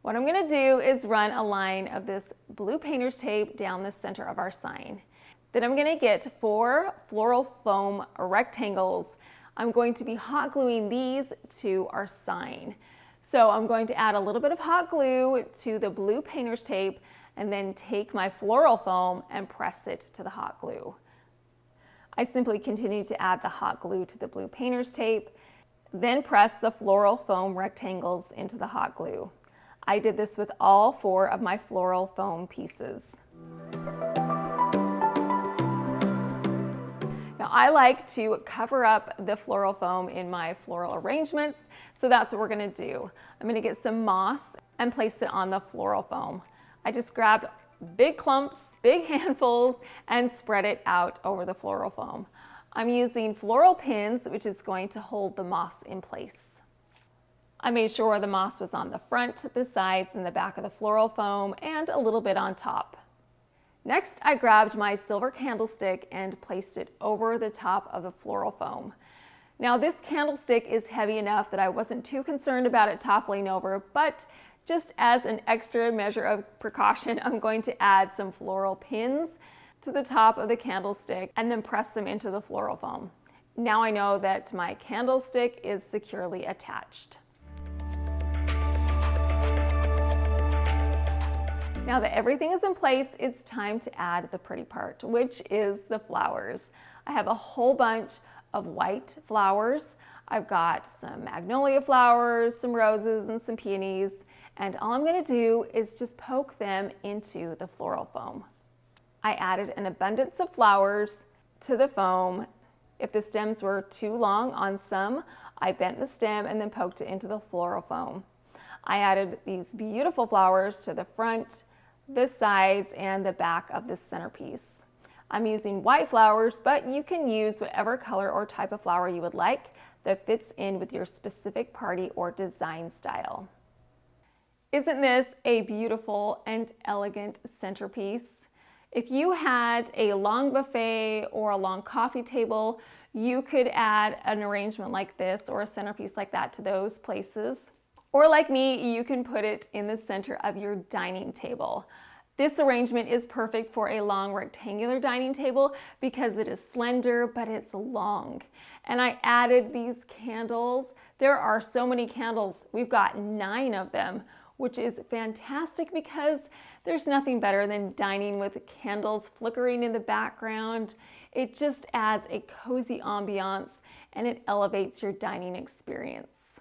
What I'm going to do is run a line of this blue painter's tape down the center of our sign. Then I'm going to get 4 floral foam rectangles. I'm going to be hot gluing these to our sign. So I'm going to add a little bit of hot glue to the blue painter's tape and then take my floral foam and press it to the hot glue. I simply continue to add the hot glue to the blue painter's tape, then press the floral foam rectangles into the hot glue. I did this with all 4 of my floral foam pieces. Now, I like to cover up the floral foam in my floral arrangements, so that's what we're going to do. I'm going to get some moss and place it on the floral foam. I just grabbed big clumps, big handfuls, and spread it out over the floral foam. I'm using floral pins, which is going to hold the moss in place. I made sure the moss was on the front, the sides, and the back of the floral foam, and a little bit on top. Next, I grabbed my silver candlestick and placed it over the top of the floral foam. Now, this candlestick is heavy enough that I wasn't too concerned about it toppling over, but just as an extra measure of precaution, I'm going to add some floral pins to the top of the candlestick and then press them into the floral foam. Now I know that my candlestick is securely attached. Now that everything is in place, it's time to add the pretty part, which is the flowers. I have a whole bunch of white flowers. I've got some magnolia flowers, some roses, and some peonies. And all I'm going to do is just poke them into the floral foam. I added an abundance of flowers to the foam. If the stems were too long on some, I bent the stem and then poked it into the floral foam. I added these beautiful flowers to the front, the sides, and the back of the centerpiece. I'm using white flowers, but you can use whatever color or type of flower you would like that fits in with your specific party or design style. Isn't this a beautiful and elegant centerpiece? If you had a long buffet or a long coffee table, you could add an arrangement like this or a centerpiece like that to those places. Or like me, you can put it in the center of your dining table. This arrangement is perfect for a long rectangular dining table because it is slender, but it's long. And I added these candles. There are so many candles. We've got 9 of them, which is fantastic because there's nothing better than dining with candles flickering in the background. It just adds a cozy ambiance and it elevates your dining experience.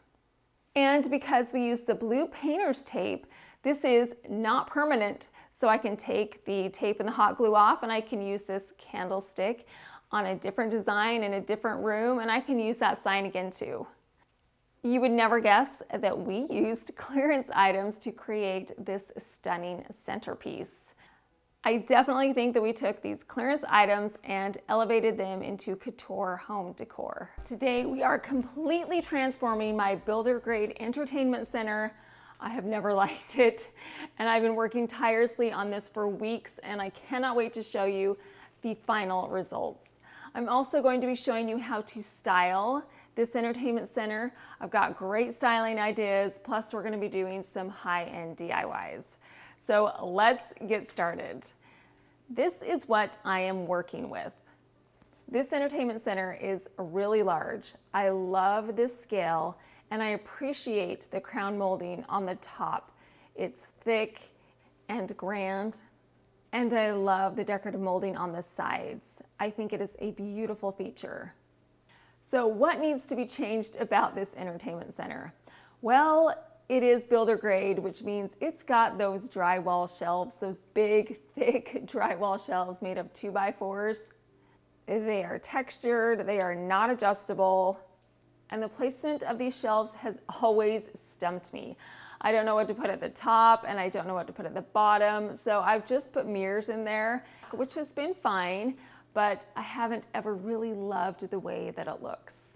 And because we use the blue painter's tape, this is not permanent, so I can take the tape and the hot glue off and I can use this candlestick on a different design in a different room, and I can use that sign again too. You would never guess that we used clearance items to create this stunning centerpiece. I definitely think that we took these clearance items and elevated them into couture home decor. Today we are completely transforming my builder grade entertainment center. I have never liked it, and I've been working tirelessly on this for weeks, and I cannot wait to show you the final results. I'm also going to be showing you how to style this entertainment center. I've got great styling ideas, plus we're going to be doing some high-end DIYs. So let's get started. This is what I am working with. This entertainment center is really large. I love this scale and I appreciate the crown molding on the top. It's thick and grand, and I love the decorative molding on the sides. I think it is a beautiful feature. So what needs to be changed about this entertainment center? Well, it is builder grade, which means it's got those drywall shelves, those big, thick drywall shelves made of 2x4s. They are textured, they are not adjustable, and the placement of these shelves has always stumped me. I don't know what to put at the top and I don't know what to put at the bottom, so I've just put mirrors in there, which has been fine, but I haven't ever really loved the way that it looks.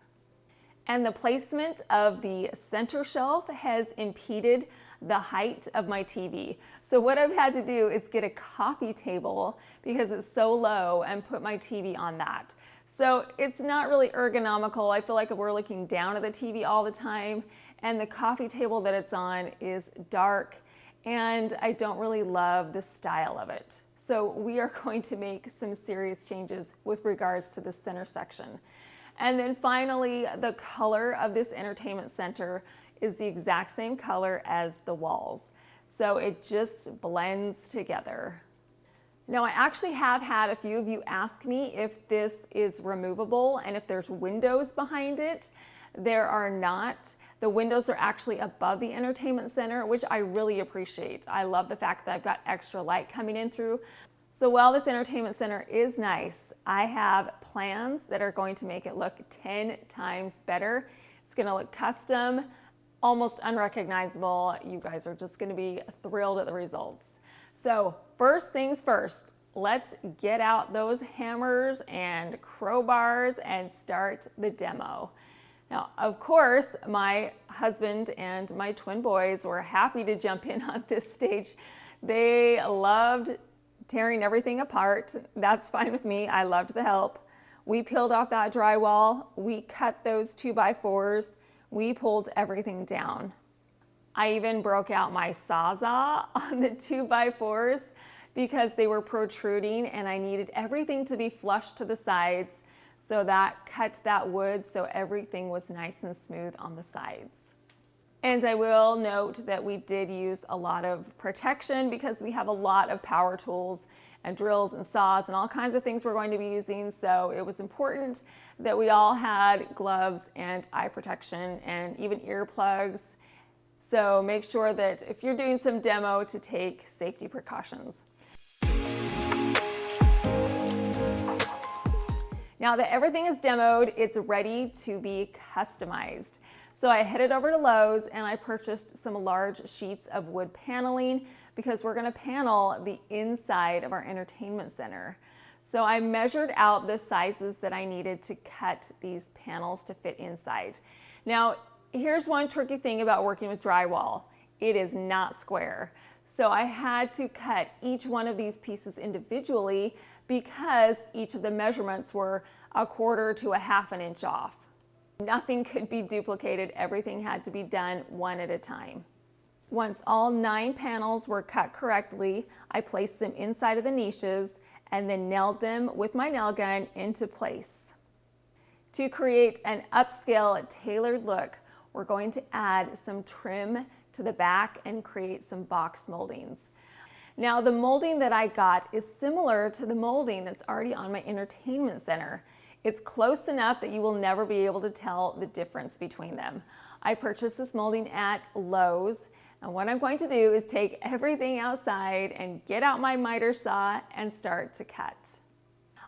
And the placement of the center shelf has impeded the height of my TV. So what I've had to do is get a coffee table because it's so low and put my TV on that. So it's not really ergonomical. I feel like we're looking down at the TV all the time, and the coffee table that it's on is dark, and I don't really love the style of it. So we are going to make some serious changes with regards to the center section. And then finally, the color of this entertainment center is the exact same color as the walls. So it just blends together. Now, I actually have had a few of you ask me if this is removable and if there's windows behind it. There are not. The windows are actually above the entertainment center, which I really appreciate. I love the fact that I've got extra light coming in through. So while this entertainment center is nice, I have plans that are going to make it look 10 times better. It's gonna look custom, almost unrecognizable. You guys are just gonna be thrilled at the results. So first things first, let's get out those hammers and crowbars and start the demo. Now, of course, my husband and my twin boys were happy to jump in on this stage. They loved tearing everything apart. That's fine with me. I loved the help. We peeled off that drywall. We cut those 2x4s. We pulled everything down. I even broke out my Sawzall on the 2x4s because they were protruding and I needed everything to be flush to the sides. So that cut that wood so everything was nice and smooth on the sides. And I will note that we did use a lot of protection because we have a lot of power tools and drills and saws and all kinds of things we're going to be using. So it was important that we all had gloves and eye protection and even earplugs. So make sure that if you're doing some demo to take safety precautions. Now that everything is demoed, it's ready to be customized. So I headed over to Lowe's and I purchased some large sheets of wood paneling because we're gonna panel the inside of our entertainment center. So I measured out the sizes that I needed to cut these panels to fit inside. Now, here's one tricky thing about working with drywall. It is not square. So I had to cut each one of these pieces individually because each of the measurements were 1/4 to 1/2 inch off. Nothing could be duplicated. Everything had to be done one at a time. Once all 9 panels were cut correctly, I placed them inside of the niches and then nailed them with my nail gun into place. To create an upscale tailored look, we're going to add some trim to the back and create some box moldings. Now, the molding that I got is similar to the molding that's already on my entertainment center. It's close enough that you will never be able to tell the difference between them. I purchased this molding at Lowe's, and what I'm going to do is take everything outside and get out my miter saw and start to cut.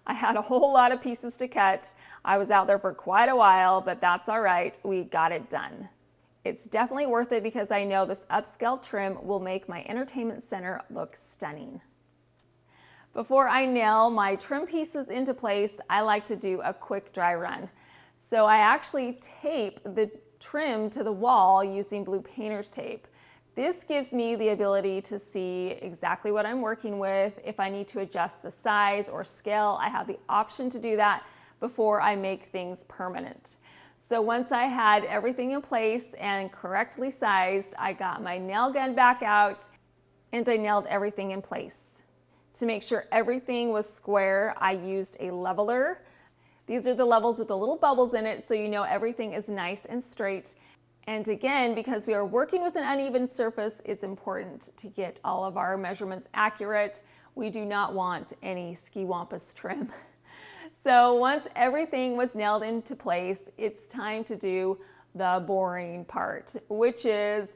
I had a whole lot of pieces to cut. I was out there for quite a while, but that's all right. We got it done. It's definitely worth it because I know this upscale trim will make my entertainment center look stunning. Before I nail my trim pieces into place, I like to do a quick dry run. So I actually tape the trim to the wall using blue painter's tape. This gives me the ability to see exactly what I'm working with. If I need to adjust the size or scale, I have the option to do that before I make things permanent. So once I had everything in place and correctly sized, I got my nail gun back out and I nailed everything in place. To make sure everything was square, I used a leveler. These are the levels with the little bubbles in it so you know everything is nice and straight. And again, because we are working with an uneven surface, it's important to get all of our measurements accurate. We do not want any ski-wampus trim. So once everything was nailed into place, it's time to do the boring part, which is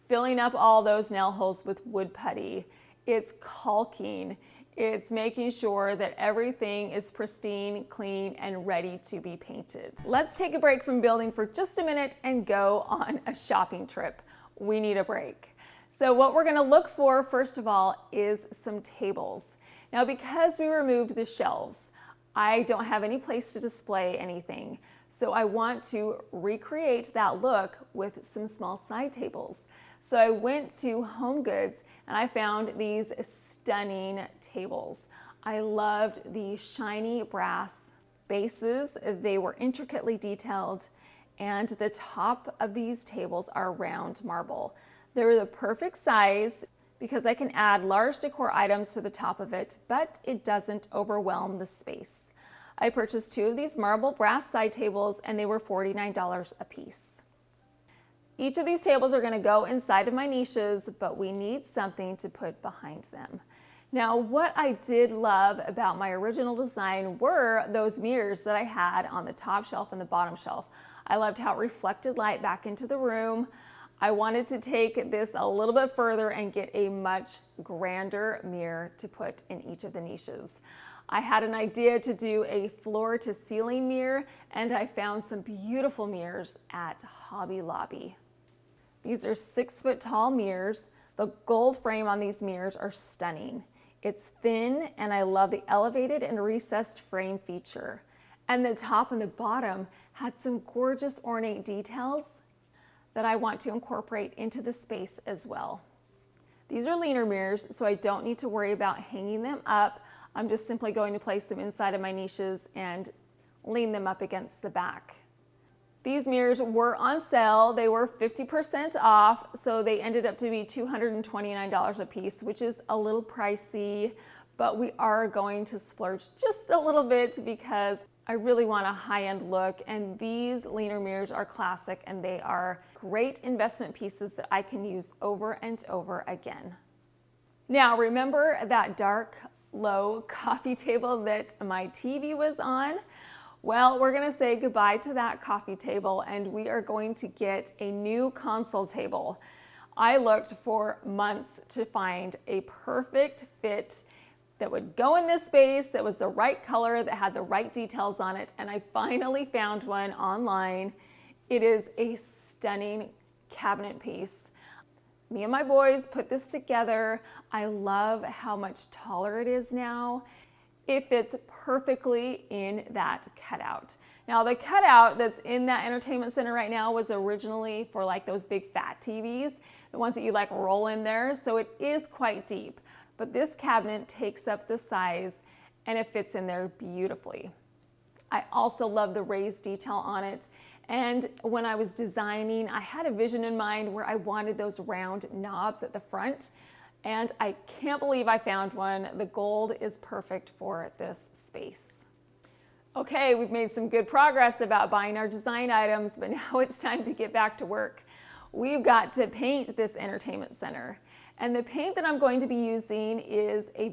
filling up all those nail holes with wood putty. It's caulking. It's making sure that everything is pristine, clean, and ready to be painted. Let's take a break from building for just a minute and go on a shopping trip. We need a break. So what we're gonna look for, first of all, is some tables. Now, because we removed the shelves, I don't have any place to display anything. So I want to recreate that look with some small side tables. So I went to Home Goods and I found these stunning tables. I loved the shiny brass bases. They were intricately detailed, and the top of these tables are round marble. They're the perfect size because I can add large decor items to the top of it, but it doesn't overwhelm the space. I purchased 2 of these marble brass side tables and they were $49 a piece. Each of these tables are going to go inside of my niches, but we need something to put behind them. Now, what I did love about my original design were those mirrors that I had on the top shelf and the bottom shelf. I loved how it reflected light back into the room. I wanted to take this a little bit further and get a much grander mirror to put in each of the niches. I had an idea to do a floor to ceiling mirror, and I found some beautiful mirrors at Hobby Lobby. These are 6-foot tall mirrors. The gold frame on these mirrors are stunning. It's thin, and I love the elevated and recessed frame feature. And the top and the bottom had some gorgeous ornate details that I want to incorporate into the space as well. These are leaner mirrors, so I don't need to worry about hanging them up. I'm just simply going to place them inside of my niches and lean them up against the back. These mirrors were on sale. They were 50% off, so they ended up to be $229 a piece, which is a little pricey, but we are going to splurge just a little bit because I really want a high-end look, and these leaner mirrors are classic and they are great investment pieces that I can use over and over again. Now, remember that dark, low coffee table that my TV was on? Well, we're gonna say goodbye to that coffee table and we are going to get a new console table. I looked for months to find a perfect fit that would go in this space, that was the right color, that had the right details on it, and I finally found one online. It is a stunning cabinet piece. Me and my boys put this together. I love how much taller it is now. It fits perfectly in that cutout. Now the cutout that's in that entertainment center right now was originally for like those big fat TVs, the ones that you like roll in there, so it is quite deep. But this cabinet takes up the size and it fits in there beautifully. I also love the raised detail on it. And when I was designing, I had a vision in mind where I wanted those round knobs at the front. And I can't believe I found one. The gold is perfect for this space. Okay, we've made some good progress about buying our design items, but now it's time to get back to work. We've got to paint this entertainment center. And the paint that I'm going to be using is a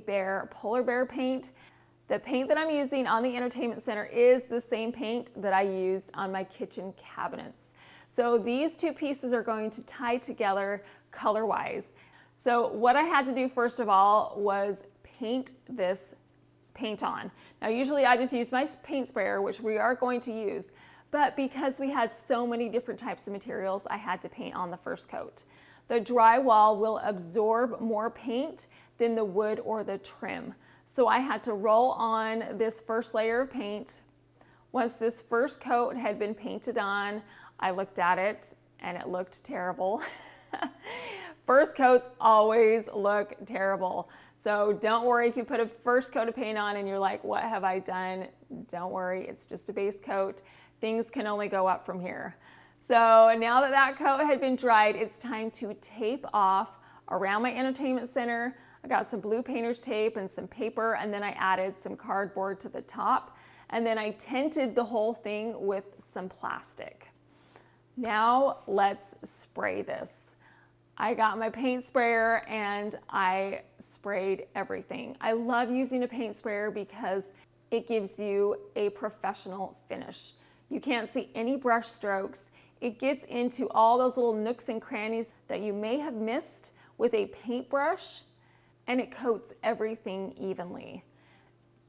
polar bear paint. The paint that I'm using on the entertainment center is the same paint that I used on my kitchen cabinets. So these two pieces are going to tie together color-wise. So what I had to do first of all was paint this paint on. Now usually I just use my paint sprayer, which we are going to use, but because we had so many different types of materials, I had to paint on the first coat. The drywall will absorb more paint than the wood or the trim. So I had to roll on this first layer of paint. Once this first coat had been painted on, I looked at it and it looked terrible. First coats always look terrible. So don't worry if you put a first coat of paint on and you're like, what have I done? Don't worry, it's just a base coat. Things can only go up from here. So now that that coat had been dried, it's time to tape off around my entertainment center. I got some blue painter's tape and some paper, and then I added some cardboard to the top, and then I tinted the whole thing with some plastic. Now let's spray this. I got my paint sprayer and I sprayed everything. I love using a paint sprayer because it gives you a professional finish. You can't see any brush strokes. It gets into all those little nooks and crannies that you may have missed with a paintbrush, and it coats everything evenly.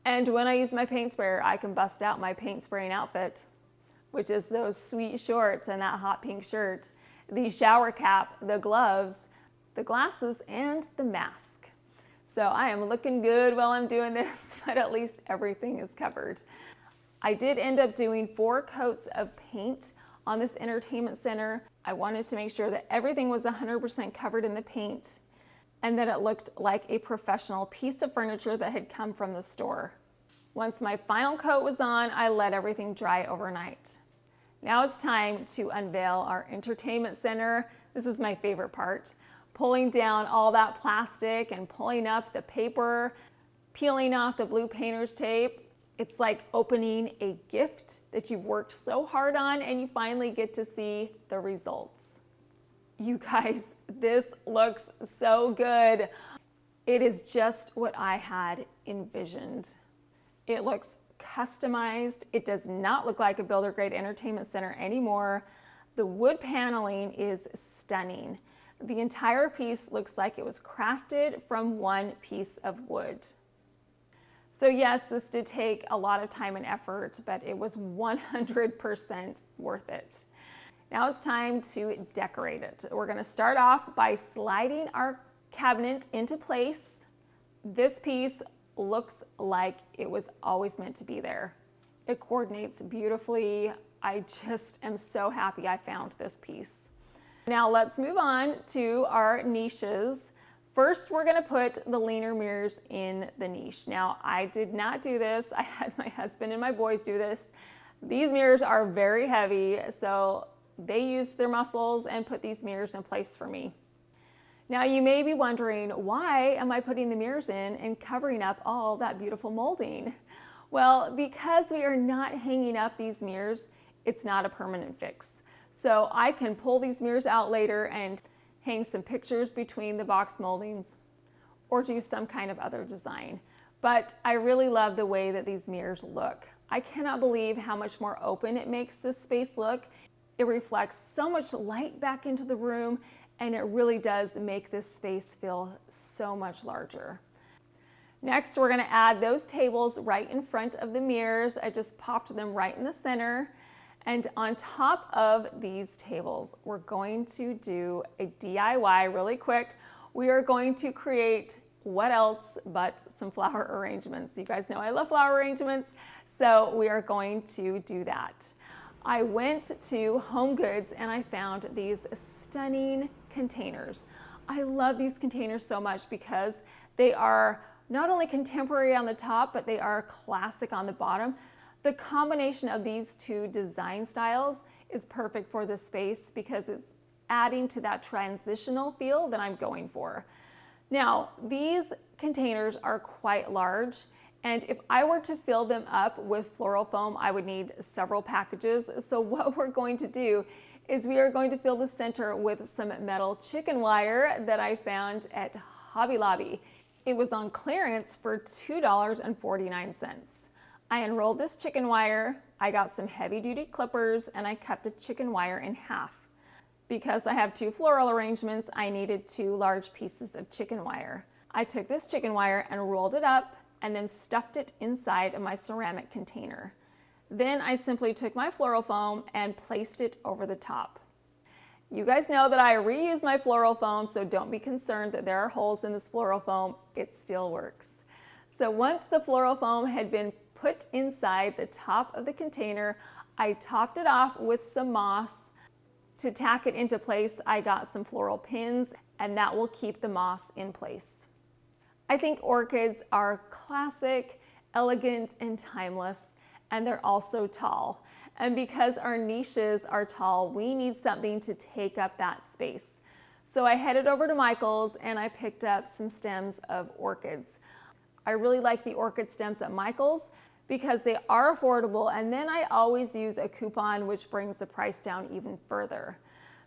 And when I use my paint sprayer, I can bust out my paint spraying outfit, which is those sweet shorts and that hot pink shirt, the shower cap, the gloves, the glasses, and the mask. So I am looking good while I'm doing this, but at least everything is covered. I did end up doing 4 coats of paint on this entertainment center. I wanted to make sure that everything was 100% covered in the paint and that it looked like a professional piece of furniture that had come from the store. Once my final coat was on, I let everything dry overnight. Now it's time to unveil our entertainment center. This is my favorite part. Pulling down all that plastic and pulling up the paper, peeling off the blue painter's tape. It's like opening a gift that you've worked so hard on and you finally get to see the results. You guys, this looks so good. It is just what I had envisioned. It looks customized. It does not look like a builder grade entertainment center anymore. The wood paneling is stunning. The entire piece looks like it was crafted from one piece of wood. So yes, this did take a lot of time and effort, but it was 100% worth it. Now it's time to decorate it. We're going to start off by sliding our cabinet into place. This piece looks like it was always meant to be there. It coordinates beautifully. I just am so happy I found this piece. Now let's move on to our niches. First, we're going to put the leaner mirrors in the niche. Now, I did not do this. I had my husband and my boys do this. These mirrors are very heavy, so they used their muscles and put these mirrors in place for me. Now, you may be wondering, why am I putting the mirrors in and covering up all that beautiful molding? Well, because we are not hanging up these mirrors, it's not a permanent fix. So I can pull these mirrors out later and hang some pictures between the box moldings or do some kind of other design. But I really love the way that these mirrors look. I cannot believe how much more open it makes this space look. It reflects so much light back into the room, and it really does make this space feel so much larger. Next, we're going to add those tables right in front of the mirrors. I just popped them right in the center. And on top of these tables, we're going to do a DIY really quick. We are going to create what else but some flower arrangements. You guys know I love flower arrangements, so we are going to do that. I went to Home Goods and I found these stunning containers. I love these containers so much because they are not only contemporary on the top, but they are classic on the bottom. The combination of these two design styles is perfect for this space because it's adding to that transitional feel that I'm going for. Now, these containers are quite large, and if I were to fill them up with floral foam, I would need several packages. So what we're going to do is we are going to fill the center with some metal chicken wire that I found at Hobby Lobby. It was on clearance for $2.49. I unrolled this chicken wire, I got some heavy-duty clippers, and I cut the chicken wire in half. Because I have 2 floral arrangements, I needed 2 large pieces of chicken wire. I took this chicken wire and rolled it up and then stuffed it inside of my ceramic container. Then I simply took my floral foam and placed it over the top. You guys know that I reuse my floral foam, so don't be concerned that there are holes in this floral foam. It still works. So once the floral foam had been put inside the top of the container, I topped it off with some moss. To tack it into place, I got some floral pins, and that will keep the moss in place. I think orchids are classic, elegant, and timeless, and they're also tall. And because our niches are tall, we need something to take up that space. So I headed over to Michael's and I picked up some stems of orchids. I really like the orchid stems at Michael's because they are affordable, and then I always use a coupon which brings the price down even further.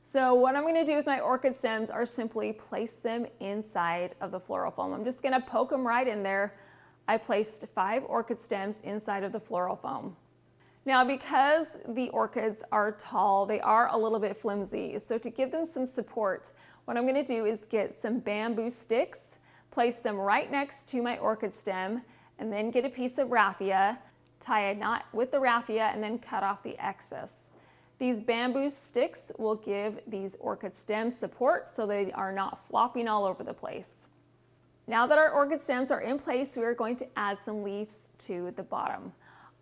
So what I'm gonna do with my orchid stems are simply place them inside of the floral foam. I'm just gonna poke them right in there. I placed 5 orchid stems inside of the floral foam. Now, because the orchids are tall, they are a little bit flimsy. So to give them some support, what I'm gonna do is get some bamboo sticks, place them right next to my orchid stem, and then get a piece of raffia, tie a knot with the raffia, and then cut off the excess. These bamboo sticks will give these orchid stems support so they are not flopping all over the place. Now that our orchid stems are in place, we are going to add some leaves to the bottom.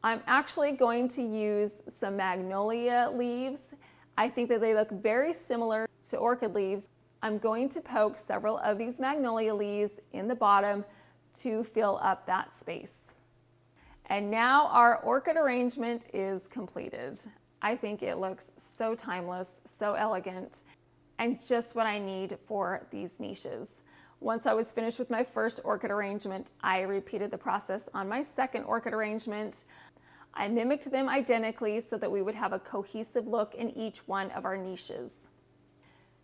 I'm actually going to use some magnolia leaves. I think that they look very similar to orchid leaves. I'm going to poke several of these magnolia leaves in the bottom to fill up that space. And now our orchid arrangement is completed. I think it looks so timeless, so elegant, and just what I need for these niches. Once I was finished with my first orchid arrangement, I repeated the process on my second orchid arrangement. I mimicked them identically so that we would have a cohesive look in each one of our niches.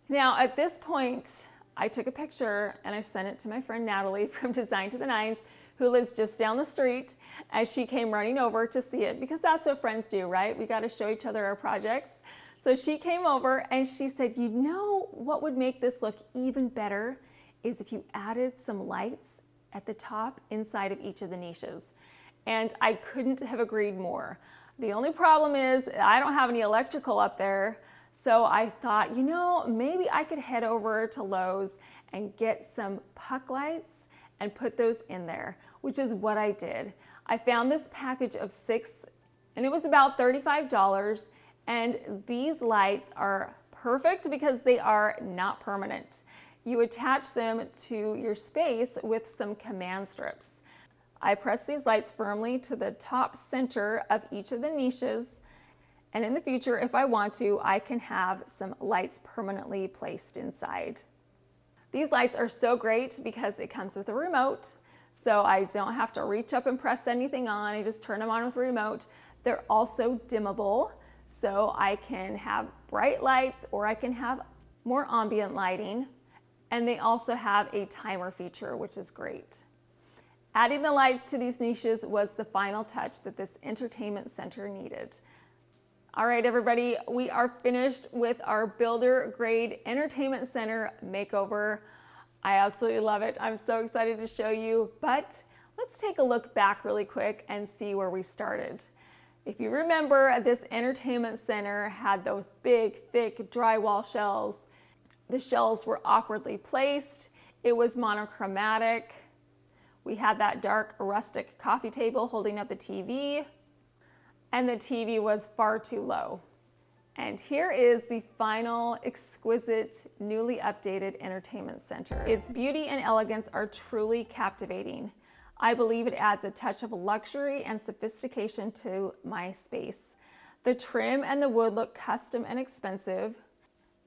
Now at this point, I took a picture and I sent it to my friend Natalie from Design to the Nines, who lives just down the street, as she came running over to see it, because that's what friends do, right? We got to show each other our projects. So she came over and she said, you know what would make this look even better is if you added some lights at the top inside of each of the niches. And I couldn't have agreed more. The only problem is I don't have any electrical up there. So I thought, you know, maybe I could head over to Lowe's and get some puck lights and put those in there, which is what I did. I found this package of 6 and it was about $35. And these lights are perfect because they are not permanent. You attach them to your space with some command strips. I press these lights firmly to the top center of each of the niches. And in the future, if I want to, I can have some lights permanently placed inside. These lights are so great because it comes with a remote, so I don't have to reach up and press anything on. I just turn them on with a remote. They're also dimmable, so I can have bright lights or I can have more ambient lighting. And they also have a timer feature, which is great. Adding the lights to these niches was the final touch that this entertainment center needed. All right, everybody, we are finished with our builder grade entertainment center makeover. I absolutely love it. I'm so excited to show you, but let's take a look back really quick and see where we started. If you remember, this entertainment center had those big, thick drywall shelves. The shelves were awkwardly placed. It was monochromatic. We had that dark rustic coffee table holding up the TV, and the TV was far too low. And here is the final exquisite, newly updated entertainment center. Its beauty and elegance are truly captivating. I believe it adds a touch of luxury and sophistication to my space. The trim and the wood look custom and expensive.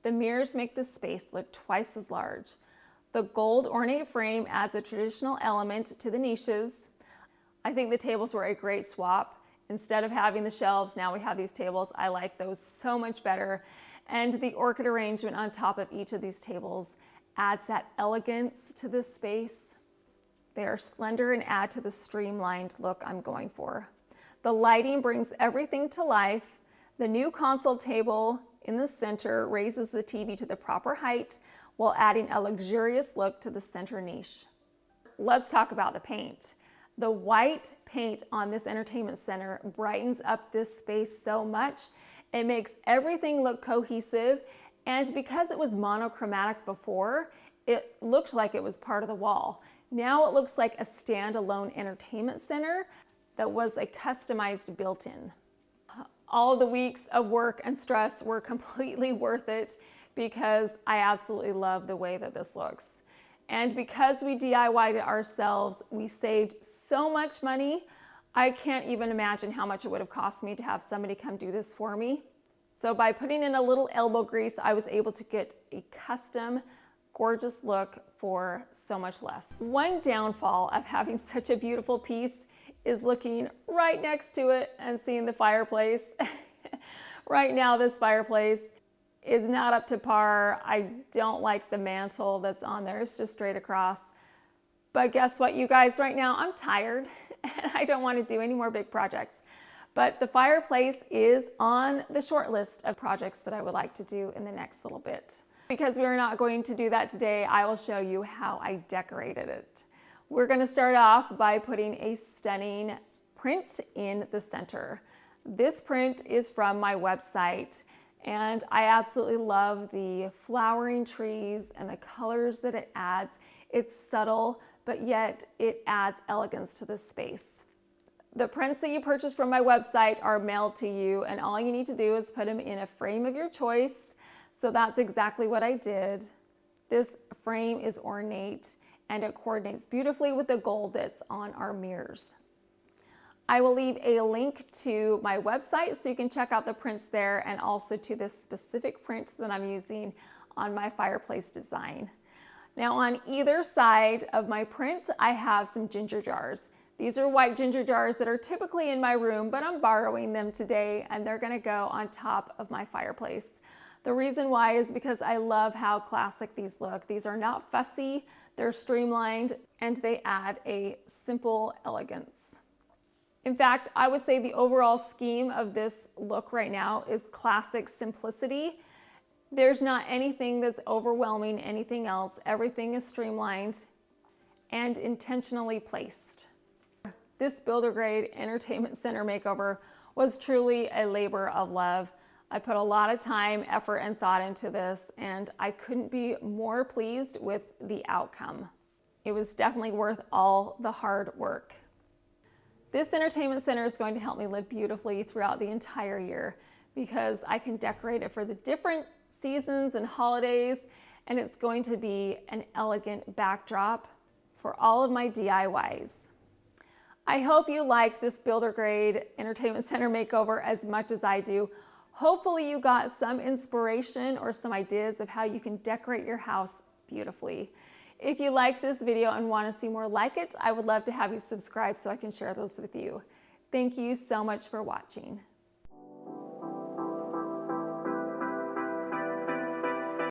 The mirrors make the space look twice as large. The gold ornate frame adds a traditional element to the niches. I think the tables were a great swap. Instead of having the shelves, now we have these tables. I like those so much better. And the orchid arrangement on top of each of these tables adds that elegance to the space. They are slender and add to the streamlined look I'm going for. The lighting brings everything to life. The new console table in the center raises the TV to the proper height while adding a luxurious look to the center niche. Let's talk about the paint. The white paint on this entertainment center brightens up this space so much. It makes everything look cohesive, and because it was monochromatic before, it looked like it was part of the wall. Now it looks like a standalone entertainment center that was a customized built-in. All of the weeks of work and stress were completely worth it because I absolutely love the way that this looks. And because we DIY'd it ourselves, we saved so much money. I can't even imagine how much it would have cost me to have somebody come do this for me. So by putting in a little elbow grease, I was able to get a custom, gorgeous look for so much less. One downfall of having such a beautiful piece is looking right next to it and seeing the fireplace. Right now, this fireplace is not up to par. I don't like the mantle that's on there. It's just straight across. But guess what, you guys? Right now, I'm tired and I don't want to do any more big projects. But the fireplace is on the short list of projects that I would like to do in the next little bit. Because we're not going to do that today, I will show you how I decorated it. We're going to start off by putting a stunning print in the center. This print is from my website, and I absolutely love the flowering trees and the colors that it adds. It's subtle, but yet it adds elegance to the space. The prints that you purchase from my website are mailed to you, and all you need to do is put them in a frame of your choice. So that's exactly what I did. This frame is ornate, and it coordinates beautifully with the gold that's on our mirrors. I will leave a link to my website so you can check out the prints there, and also to this specific print that I'm using on my fireplace design. Now on either side of my print, I have some ginger jars. These are white ginger jars that are typically in my room, but I'm borrowing them today, and they're gonna go on top of my fireplace. The reason why is because I love how classic these look. These are not fussy, they're streamlined, and they add a simple elegance. In fact, I would say the overall scheme of this look right now is classic simplicity. There's not anything that's overwhelming anything else. Everything is streamlined and intentionally placed. This builder grade entertainment center makeover was truly a labor of love. I put a lot of time, effort, and thought into this, and I couldn't be more pleased with the outcome. It was definitely worth all the hard work. This entertainment center is going to help me live beautifully throughout the entire year because I can decorate it for the different seasons and holidays, and it's going to be an elegant backdrop for all of my DIYs. I hope you liked this builder grade entertainment center makeover as much as I do. Hopefully you got some inspiration or some ideas of how you can decorate your house beautifully. If you liked this video and want to see more like it, I would love to have you subscribe so I can share those with you. Thank you so much for watching.